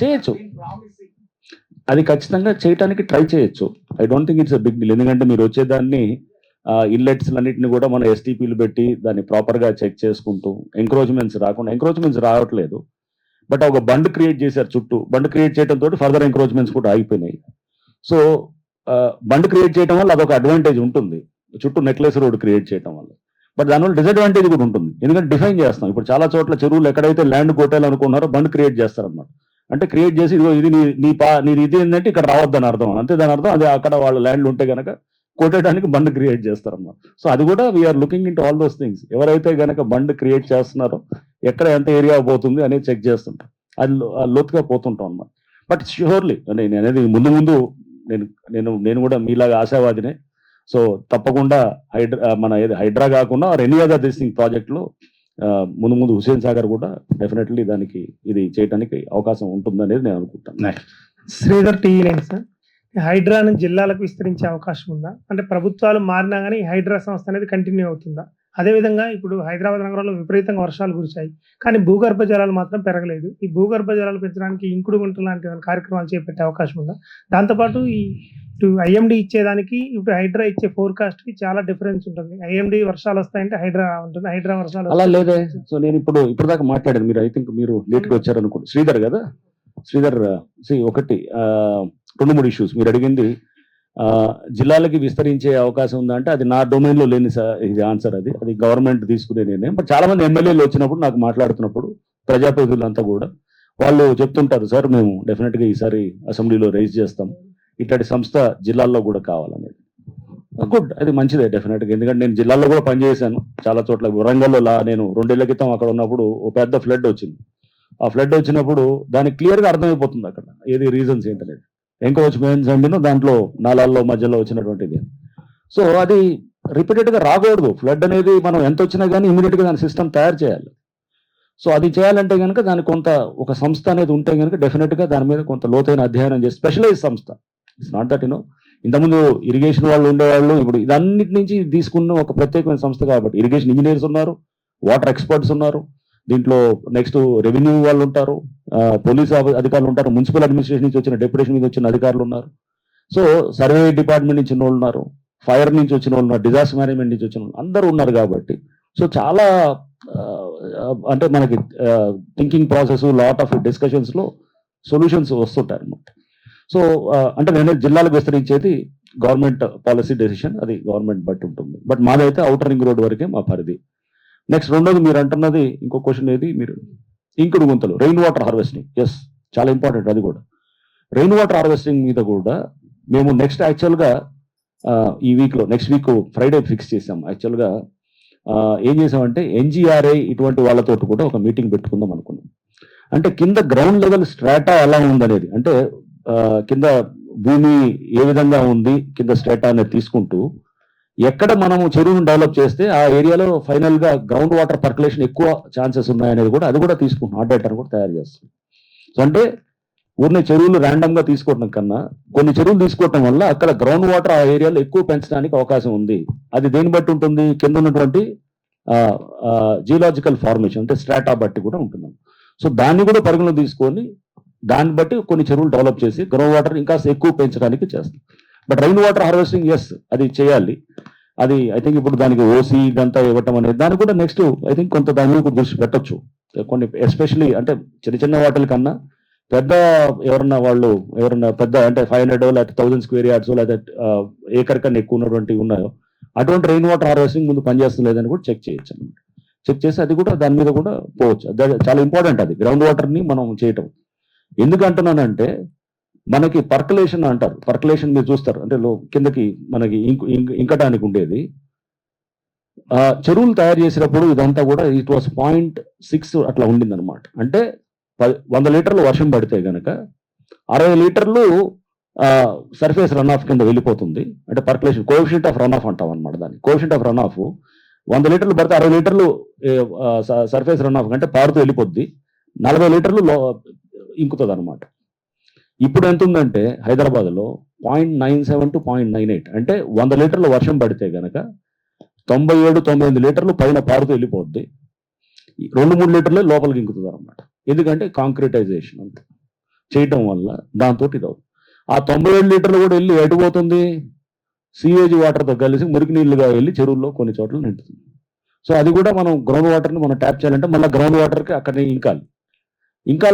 చేయొచ్చు, అది ఖచ్చితంగా చేయడానికి ట్రై చేయొచ్చు. I don't think it's a big deal. ఎందుకంటే మీరు వచ్చేదాన్ని ఇన్లెట్స్ అన్నింటిని కూడా మన ఎస్టీపీలు పెట్టి దాన్ని ప్రాపర్గా చెక్ చేసుకుంటూ ఎంక్రోచ్మెంట్స్ రావట్లేదు. బట్ ఒక బండ్ క్రియేట్ చేశారు చుట్టూ. బండ్ క్రియేట్ చేయడంతో ఫర్దర్ ఎంక్రోచ్మెంట్స్ కూడా ఆగిపోయినాయి. సో బండ్ క్రియేట్ చేయడం వల్ల అదొక అడ్వాంటేజ్ ఉంటుంది, చుట్టూ నెక్లెస్ రోడ్ క్రియేట్ చేయడం వల్ల. బట్ దానివల్ల డిసడ్వాంటేజ్ కూడా ఉంటుంది. ఎందుకంటే డిఫైన్ చేస్తాం. ఇప్పుడు చాలా చోట్ల చెరువులు ఎక్కడైతే ల్యాండ్ కొట్టాలనుకున్నారో బండ్ క్రియేట్ చేస్తారన్నమాట. అంటే క్రియేట్ చేసి ఇదిగో ఇది నీది ఇది ఏంటంటే ఇక్కడ రావద్దని అర్థం. అంతే దాని అర్థం అది అక్కడ వాళ్ళ ల్యాండ్లు ఉంటే కనుక కొట్టడానికి బండ్ క్రియేట్ చేస్తారన్నమాట. సో అది కూడా we are looking into all those things. ఎవరైతే కనుక బండ్ క్రియేట్ చేస్తున్నారో ఎక్కడ ఎంత ఏరియా పోతుంది అనేది చెక్ చేస్తుంటాం. అది లోతుగా పోతుంటాం అన్నమాట. బట్ ష్యూర్లీ నేను అనేది ముందు నేను కూడా మీలాగా ఆశావాదినే. సో తప్పకుండా హైడ్రా కాకుండా ఎనీ అదర్ దిసింగ్ ప్రాజెక్టులో ముందు హుస్సేన్ సాగర్ కూడా డెఫినెట్లీ దానికి ఇది చేయడానికి అవకాశం ఉంటుందనేది నేను అనుకుంటాను. శ్రీధర్ టీవీ9 సార్, హైడ్రాను జిల్లాలకు విస్తరించే అవకాశం ఉందా? అంటే ప్రభుత్వాలు మారినా కానీ హైడ్రా సంస్థ అనేది కంటిన్యూ అవుతుందా? అదేవిధంగా ఇప్పుడు హైదరాబాద్ నగరంలో విపరీతంగా వర్షాలు కురిశాయి, కానీ భూగర్భ జలాలు మాత్రం పెరగలేదు. ఈ భూగర్భ జలాలు పెంచడానికి ఇంకుడు గుంటలు లాంటి కార్యక్రమాలు చేపట్టే అవకాశం ఉందా? దాంతోపాటు ఇటు ఐఎండి ఇచ్చేదానికి ఇప్పుడు హైడ్రా ఇచ్చే ఫోర్కాస్ట్ కి చాలా డిఫరెన్స్ ఉంటుంది. ఐఎండి వర్షాలు వస్తాయంటే హైడ్రా ఉంటుంది, హైడ్రా వర్షాలు అలా లేదే. సో నేను ఇప్పుడు దాకా మాట్లాడాను. మీరు ఐ థింక్ మీరు లేట్ గా వచ్చారనుకోండి. శ్రీధర్ కదా, శ్రీధర్ ఒకటి 2-3 ఇష్యూస్ మీరు అడిగింది. జిల్లాలకి విస్తరించే అవకాశం ఉందా అంటే అది నా డొమైన్ లో లేని ఇది ఆన్సర్. అది గవర్నమెంట్ తీసుకునే నిర్ణయం. బట్ చాలా మంది ఎమ్మెల్యేలు వచ్చినప్పుడు నాకు మాట్లాడుతున్నప్పుడు ప్రజాప్రతినిధులంతా కూడా వాళ్ళు చెప్తుంటారు, సార్ మేము డెఫినెట్ గా ఈసారి అసెంబ్లీలో రైజ్ చేస్తాం, ఇట్లాంటి సంస్థ జిల్లాల్లో కూడా కావాలనేది. గుడ్, అది మంచిదే డెఫినెట్ గా. ఎందుకంటే నేను జిల్లాల్లో కూడా పనిచేశాను చాలా చోట్ల. వరంగల్లో నేను 2 ఏళ్ల క్రితం అక్కడ ఉన్నప్పుడు ఓ పెద్ద ఫ్లడ్ వచ్చింది. ఆ ఫ్లడ్ వచ్చినప్పుడు దానికి క్లియర్ గా అర్థమైపోతుంది అక్కడ ఏది రీజన్స్ ఏంటనేది. ఎంక్రోచ్మెంట్స్ అంటేనో దాంట్లో నాలాల్లో మధ్యలో వచ్చినటువంటిది. సో అది రిపీటెడ్ గా రాకూడదు. ఫ్లడ్ అనేది మనం ఎంత వచ్చినా కానీ ఇమీడియట్ గా దాని సిస్టమ్ తయారు చేయాలి. సో అది చేయాలంటే కనుక దానికి కొంత ఒక సంస్థ అనేది ఉంటే కనుక డెఫినెట్ గా దాని మీద కొంత లోతైన అధ్యయనం చేసి స్పెషలైజ్ సంస్థ. ఇట్స్ నాట్ దట్ ఇంతకుముందు ఇరిగేషన్ వాళ్ళు ఉండేవాళ్ళు, ఇప్పుడు ఇదన్నిటి నుంచి తీసుకున్న ఒక ప్రత్యేకమైన సంస్థ కాబట్టి ఇరిగేషన్ ఇంజనీర్స్ ఉన్నారు, వాటర్ ఎక్స్పర్ట్స్ ఉన్నారు, దీంట్లో నెక్స్ట్ రెవెన్యూ వాళ్ళు ఉంటారు, పోలీస్ అధికారులు ఉంటారు, మున్సిపల్ అడ్మినిస్ట్రేషన్ నుంచి వచ్చిన డెప్యుటేషన్ నుంచి వచ్చిన అధికారులు ఉన్నారు, సో సర్వే డిపార్ట్మెంట్ నుంచి ఉన్న వాళ్ళు ఉన్నారు, ఫైర్ నుంచి వచ్చిన వాళ్ళు ఉన్నారు, డిజాస్టర్ మేనేజ్మెంట్ నుంచి వచ్చిన వాళ్ళు అందరూ ఉన్నారు. కాబట్టి సో చాలా అంటే మనకి thinking process, lot of discussions లో సొల్యూషన్స్ వస్తుంటాయి అన్నమాట. సో అంటే నేను జిల్లాలకు విస్తరించేది గవర్నమెంట్ పాలసీ డెసిషన్, అది గవర్నమెంట్ బట్టి ఉంటుంది. బట్ మాదైతే అవుటర్ రింగ్ రోడ్ వరకే మా పరిధి. నెక్స్ట్ రెండోది మీరు అంటున్నది ఇంకో క్వశ్చన్ ఏది, మీరు ఇంకుడు గుంతలు, రెయిన్ వాటర్ హార్వెస్టింగ్. ఎస్, చాలా ఇంపార్టెంట్ అది కూడా. రెయిన్ వాటర్ హార్వెస్టింగ్ మీద కూడా మేము నెక్స్ట్ యాక్చువల్గా ఈ వీక్లో నెక్స్ట్ వీక్ ఫ్రైడే ఫిక్స్ చేసాం. యాక్చువల్గా ఏం చేసామంటే ఎన్జిఆర్ఐ ఇటువంటి వాళ్ళతో కూడా ఒక మీటింగ్ పెట్టుకుందాం అనుకున్నాం. అంటే కింద గ్రౌండ్ లెవెల్ స్ట్రాటా ఎలా ఉందనేది, అంటే కింద భూమి ఏ విధంగా ఉంది కింద స్ట్రాటా అనేది తీసుకుంటూ ఎక్కడ మనము చెరువును డెవలప్ చేస్తే ఆ ఏరియాలో ఫైనల్ గా గ్రౌండ్ వాటర్ పర్కులేషన్ ఎక్కువ ఛాన్సెస్ ఉన్నాయనేది కూడా అది కూడా తీసుకుంటున్నాం. ఆ డేటాను కూడా తయారు చేస్తాం. సో అంటే ఊరినే చెరువులు ర్యాండమ్ గా తీసుకోవడం కన్నా కొన్ని చెరువులు తీసుకోవటం వల్ల అక్కడ గ్రౌండ్ వాటర్ ఆ ఏరియాలో ఎక్కువ పెంచడానికి అవకాశం ఉంది. అది దేని బట్టి ఉంటుంది, కింద ఉన్నటువంటి జియోలాజికల్ ఫార్మేషన్ అంటే స్ట్రాటా బట్టి కూడా ఉంటుంది. సో దాన్ని కూడా పరిగణలో తీసుకొని దాన్ని బట్టి కొన్ని చెరువులు డెవలప్ చేసి గ్రౌండ్ వాటర్ ఇంకా ఎక్కువ పెంచడానికి చేస్తాం. But rain water harvesting is అది చేయాలి. అది ఐ థింక్ ఇప్పుడు దానికి ఓసీ ఇదంతా ఇవ్వటం అనేది దానికి కూడా నెక్స్ట్ ఐ థింక్ కొంత దాని మీద కూడా దృష్టి పెట్టొచ్చు. కొన్ని ఎస్పెషల్లీ అంటే చిన్న చిన్న వాటిల కన్నా పెద్ద ఎవరన్నా పెద్ద అంటే 500 లేకపోతే 1000 స్క్వేర్ యార్డ్స్ లేదా ఏకర్ కన్నా ఎక్కువ ఉన్నటువంటి ఉన్నాయో అటువంటి రెయిన్ వాటర్ హార్వెస్టింగ్ ముందు పనిచేస్తుంది లేదని కూడా చెక్ చేయొచ్చు అనమాట. చెక్ చేసి అది కూడా దాని మీద కూడా పోవచ్చు. అది చాలా ఇంపార్టెంట్. అది గ్రౌండ్ వాటర్ ని మనం చేయటం. ఎందుకంటున్నానంటే మనకి పర్కలేషన్ అంటారు. పర్కలేషన్ మీరు చూస్తారు అంటే కిందకి మనకి ఇంకటానికి ఉండేది. చెరువులు తయారు చేసినప్పుడు ఇదంతా కూడా ఇట్ వాస్ 0.6 అట్లా ఉండింది అనమాట. అంటే 100 లీటర్లు వర్షం పడితే గనక 60 లీటర్లు సర్ఫేస్ రన్ ఆఫ్ కింద వెళ్ళిపోతుంది. అంటే పర్కలేషన్ కోఎఫిషియంట్ ఆఫ్ రన్ ఆఫ్ అంటాం అనమాట. దాన్ని కోఎఫిషియంట్ ఆఫ్ రన్ ఆఫ్ 100 లీటర్లు పడితే 60 లీటర్లు సర్ఫేస్ రన్ ఆఫ్ అంటే పారుతూ వెళ్ళిపోద్ది. 40 లీటర్లు ఇంకుతుంది అనమాట. ఇప్పుడు ఎంత ఉందంటే హైదరాబాద్ లో 0.97 to 0.98 అంటే 100 లీటర్ల వర్షం పడితే గనక 97-98 లీటర్లు పైన పారుతూ వెళ్ళిపోద్ది. 2-3 లీటర్లే లోపలికి ఇంకుతుంది అనమాట. ఎందుకంటే కాంక్రిటైజేషన్ అంత చేయటం వల్ల దాంతో ఇది అవుతుంది. ఆ 97 లీటర్లు కూడా వెళ్ళి ఎటుపోతుంది, సీవేజ్ వాటర్తో కలిసి మురికి నీళ్లుగా వెళ్ళి చెరువుల్లో కొన్ని చోట్ల నిండుతుంది. సో అది కూడా మనం గ్రౌండ్ వాటర్ని మనం ట్యాప్ చేయాలంటే మళ్ళీ గ్రౌండ్ వాటర్కి అక్కడనే ఇంకాలి.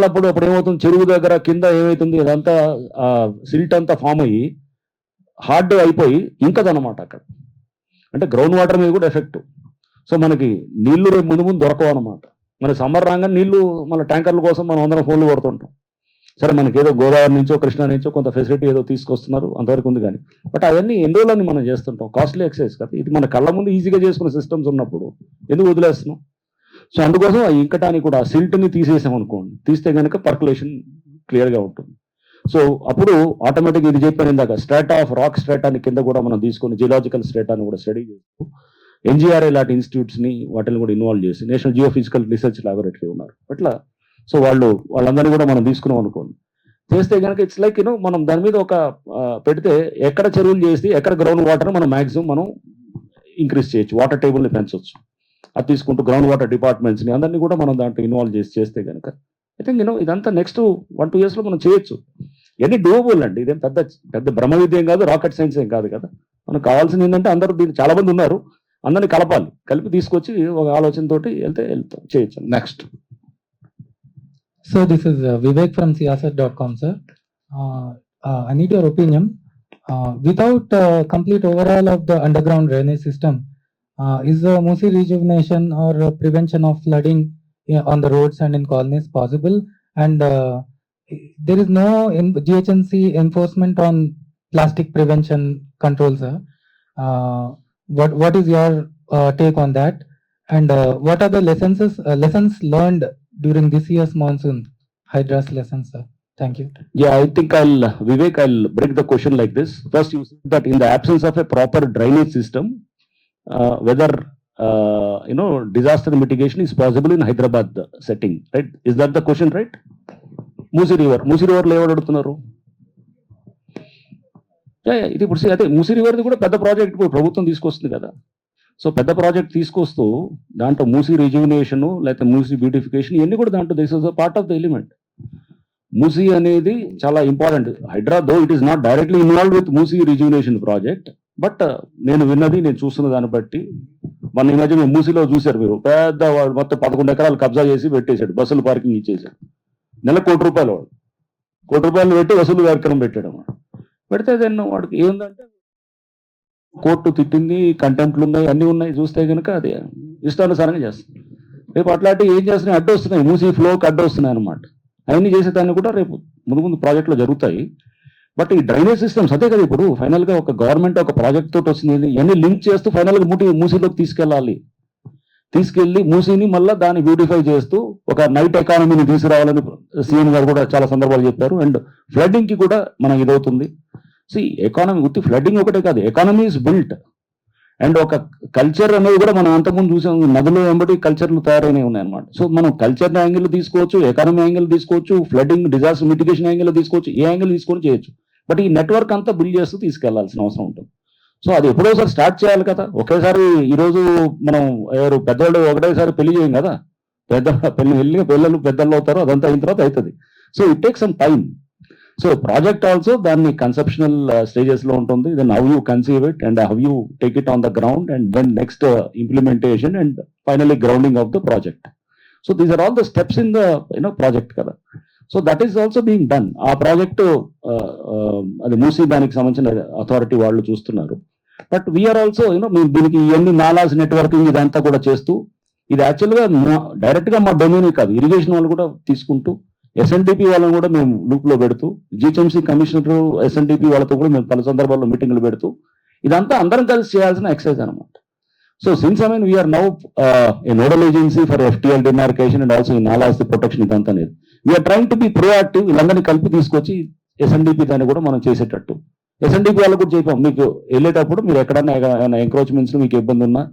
అప్పుడు ఏమవుతుంది, చెరువు దగ్గర కింద ఏమవుతుంది, అదంతా సిల్ట్ అంతా ఫామ్ అయ్యి హార్డ్ అయిపోయి ఇంకదనమాట అక్కడ. అంటే గ్రౌండ్ వాటర్ మీద కూడా ఎఫెక్ట్. సో మనకి నీళ్లు రేపు ముందు దొరకవు అనమాట. మన సమ్మర్ రాగానే నీళ్లు మన ట్యాంకర్ల కోసం మనం అందరం ఫోన్లు కొడుతుంటాం. సరే మనకి ఏదో గోదావరి నుంచో కృష్ణా నుంచో కొంత ఫెసిలిటీ ఏదో తీసుకొస్తున్నారు, అంతవరకు ఉంది. కానీ బట్ అవన్నీ ఎన్ని రోజులని మనం చేస్తుంటాం, కాస్ట్లీ ఎక్సైజ్ కదా. ఇది మన కళ్ళ ముందు ఈజీగా చేసుకునే సిస్టమ్స్ ఉన్నప్పుడు ఎందుకు వదిలేస్తున్నాం? సో అందుకోసం ఆ ఇంకటానికి కూడా సిల్ట్ని తీసేసాం అనుకోండి, తీస్తే కనుక పర్కులేషన్ క్లియర్గా ఉంటుంది. సో అప్పుడు ఆటోమేటిక్ ఇది చెప్పాను ఇందాక, స్ట్రాటా ఆఫ్ రాక్ స్ట్రాటాని కింద కూడా మనం తీసుకొని జియోలాజికల్ స్ట్రాటాని కూడా స్టడీ చేస్తూ ఎన్జిఆర్ఐ లాంటి ఇన్స్టిట్యూట్స్ని వాటిని కూడా ఇన్వాల్వ్ చేసి నేషనల్ జియోఫిజికల్ రీసెర్చ్ లాబొరేటరీ ఉన్నారు అట్లా. సో వాళ్ళందరినీ కూడా మనం తీసుకున్నాం అనుకోండి, చేస్తే కనుక ఇట్స్ లైక్ మనం దాని మీద ఒక పెడితే ఎక్కడ చెరువులు చేసి ఎక్కడ గ్రౌండ్ వాటర్ మనం మాక్సిమం మనం ఇంక్రీజ్ చేయొచ్చు, వాటర్ టేబుల్ని పెంచవచ్చు. అది తీసుకుంటూ గ్రౌండ్ వాటర్ డిపార్ట్మెంట్స్ని అందరినీ కూడా మనం దాంట్లో ఇన్వాల్వ్ చేస్తే కనుక ఐ థింక్ ఇదంతా నెక్స్ట్ 1-2 years మనం చేయొచ్చు. ఎన్ని డూబుల్ అండి, ఇదేం పెద్ద బ్రహ్మ విద్యం కాదు, రాకెట్ సైన్స్ ఏం కాదు కదా. మనకు కావాల్సింది ఏంటంటే అందరూ దీన్ని చాలా మంది ఉన్నారు, అందరినీ కలిపి తీసుకొచ్చి ఒక ఆలోచనతోటి వెళ్తాం చేయొచ్చు. Next. So this is Vivek from siyasat.com, sir. I need your opinion. Without complete overhaul of the underground drainage system, is the Musi rejuvenation or prevention of flooding on the roads and in colonies possible? And there is no GHMC enforcement on plastic prevention control, sir. What is your take on that? And what are the lessons learned during this year's monsoon, Hydra's lessons, sir? Thank you. Yeah, I think Vivek, I'll break the question like this. First, you said that in the absence of a proper drainage system, whether disaster mitigation is possible in Hyderabad setting, right? Is that the question, right? Musi River లో ఎవరు అడుగుతున్నారు? ఇది ఇప్పుడు అదే మూసీ రివర్ది కూడా పెద్ద ప్రాజెక్ట్ ఇప్పుడు ప్రభుత్వం తీసుకొస్తుంది కదా. సో పెద్ద ప్రాజెక్ట్ తీసుకొస్తూ దాంట్లో మూసీ రిజ్యూనేషన్ లేకపోతే మూసీ బ్యూటిఫికేషన్ ఇవన్నీ కూడా దాంట్లో this is part of the element. Musi అనేది చాలా important. Hydraa though it is not directly involve with Musi rejuvenation project, but నేను చూస్తున్న దాన్ని బట్టి మన ఈ మధ్య మేము మూసీలో చూశారు మీరు, పెద్ద వాడు మొత్తం 11 ఎకరాలు కబ్జా చేసి పెట్టేశాడు, బస్సులు పార్కింగ్ ఇచ్చేసాడు. నెల ₹1 కోటి వాడు ₹1 కోటి పెట్టి వసూలు కార్యక్రమం పెట్టాడు అన్నమాట. పెడితే దాన్ని వాడికి ఏంటంటే కోర్టు తిట్టింది, కంటెంప్ట్లు ఉన్నాయి, అన్నీ ఉన్నాయి. చూస్తే కనుక అది ఇష్టానుసారంగా చేస్తుంది. రేపు అట్లాంటి ఏం చేస్తున్నాయి, అడ్డు వస్తున్నాయి, మూసీ ఫ్లోకి అడ్డు వస్తున్నాయి అనమాట. అవన్నీ చేసేదాన్ని కూడా రేపు ముందు ప్రాజెక్టులు జరుగుతాయి. బట్ ఈ డ్రైనేజ్ సిస్టమ్స్ అదే కదా ఇప్పుడు ఫైనల్గా ఒక గవర్నమెంట్ ఒక ప్రాజెక్ట్ తోటి వచ్చింది, ఇవన్నీ లింక్ చేస్తూ ఫైనల్గా మూసీలోకి తీసుకెళ్ళి మూసీని మళ్ళీ దాన్ని బ్యూటిఫై చేస్తూ ఒక నైట్ ఎకానమీని తీసుకురావాలని సీఎం గారు కూడా చాలా సందర్భాలు చెప్పారు. అండ్ ఫ్లడ్డింగ్కి కూడా మనం ఇదవుతుంది. ఎకానమీ ఉత్తి ఫ్లడ్డింగ్ ఒకటే కాదు, ఎకానమీ ఈజ్ బిల్ట్ అండ్ ఒక కల్చర్ అనేది కూడా మనం అంతకుముందు చూసాం, నదులు వెంబడి కల్చర్లు తయారైనవి ఉన్నాయి అనమాట. సో మనం కల్చర్ యాంగిల్ తీసుకోవచ్చు, ఎకానమీ యాంగిల్ తీసుకోవచ్చు, ఫ్లడ్డింగ్ డిజాస్టర్ మిటిగేషన్ యాంగిల్ తీసుకోవచ్చు, ఏ యాంగిల్ తీసుకొని చేయొచ్చు. బట్ ఈ నెట్వర్క్ అంతా బిల్డ్ చేస్తూ తీసుకెళ్లాల్సిన అవసరం ఉంటుంది. సో అది ఎప్పుడోసారి స్టార్ట్ చేయాలి కదా. ఒకేసారి ఈరోజు మనం ఎవరు పెద్దవాళ్ళు ఒకటేసారి పెళ్లి చేయం కదా, పిల్లలు పెద్దలు అవుతారు, అదంతా అయిన తర్వాత అవుతుంది. So it take some time. So project also దాన్ని కన్సెప్షనల్ స్టేజెస్ లో ఉంటుంది. Then how you conceive it and how you take it on the ground and then next implementation and finally grounding of the project. So these are all the steps in the project కదా. So that is also being done. ఆ ప్రాజెక్టు అది మూసీ దానికి సంబంధించిన అథారిటీ వాళ్ళు చూస్తున్నారు. బట్ వీఆర్ ఆల్సో దీనికి ఇవన్నీ నాలాస్ నెట్వర్కింగ్ ఇదంతా కూడా చేస్తూ, ఇది యాక్చువల్గా డైరెక్ట్ గా మా డొమైన్ కాదు, ఇరిగేషన్ వాళ్ళు కూడా తీసుకుంటూ, ఎస్ఎన్డిపి వాళ్ళని కూడా మేము లూప్ లో పెడుతూ, జిహెచ్ఎంసీ కమిషనర్ ఎస్ఎన్డిపి వాళ్ళతో కూడా మేము పలు సందర్భాల్లో మీటింగ్లు పెడుతూ, ఇదంతా అందరం కలిసి చేయాల్సిన ఎక్సర్సైజ్ అనమాట. So since we are now a nodal agency for FTL demarcation and also ఈ నాలాస్ ప్రొటెక్షన్ ఇదంతా అనేది we are trying to be proactive. వీళ్ళందరినీ కలిపి తీసుకొచ్చి ఎస్ఎన్డిపి దాన్ని కూడా మనం చేసేటట్టు, ఎస్ఎన్డిపి వాళ్ళకు కూడా చెప్పాం, మీకు వెళ్ళేటప్పుడు మీరు ఎక్కడన్నా ఎంక్రోచ్మెంట్స్ మీకు ఇబ్బంది ఉన్నా,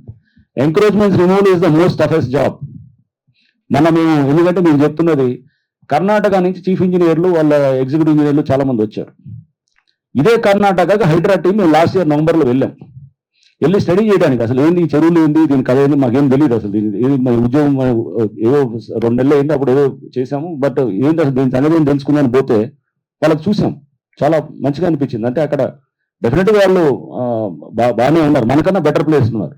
encroachments removal is the most toughest job. మేము ఎందుకంటే మేము చెప్తున్నది, కర్ణాటక నుంచి చీఫ్ ఇంజనీర్లు వాళ్ళ ఎగ్జిక్యూటివ్ ఇంజనీర్లు చాలా మంది వచ్చారు. ఇదే కర్ణాటకకి హైడ్రా టీం మేము లాస్ట్ ఇయర్ నవంబర్లో వెళ్ళి స్టడీ చేయడానికి, అసలు ఏంది ఈ చెరువులు ఏంది, దీనికి అదేంది మాకేం తెలియదు. అసలు ఇది ఉద్యోగం ఏదో 2 నెలలు అయింది, అప్పుడు ఏదో చేసాము, బట్ ఏంటి అసలు దీని సంగతి ఏం తెలుసుకుందని పోతే వాళ్ళకి చూసాం, చాలా మంచిగా అనిపించింది. అంటే అక్కడ డెఫినెట్గా వాళ్ళు బాగానే ఉన్నారు, మనకన్నా బెటర్ ప్లేస్ ఉన్నారు.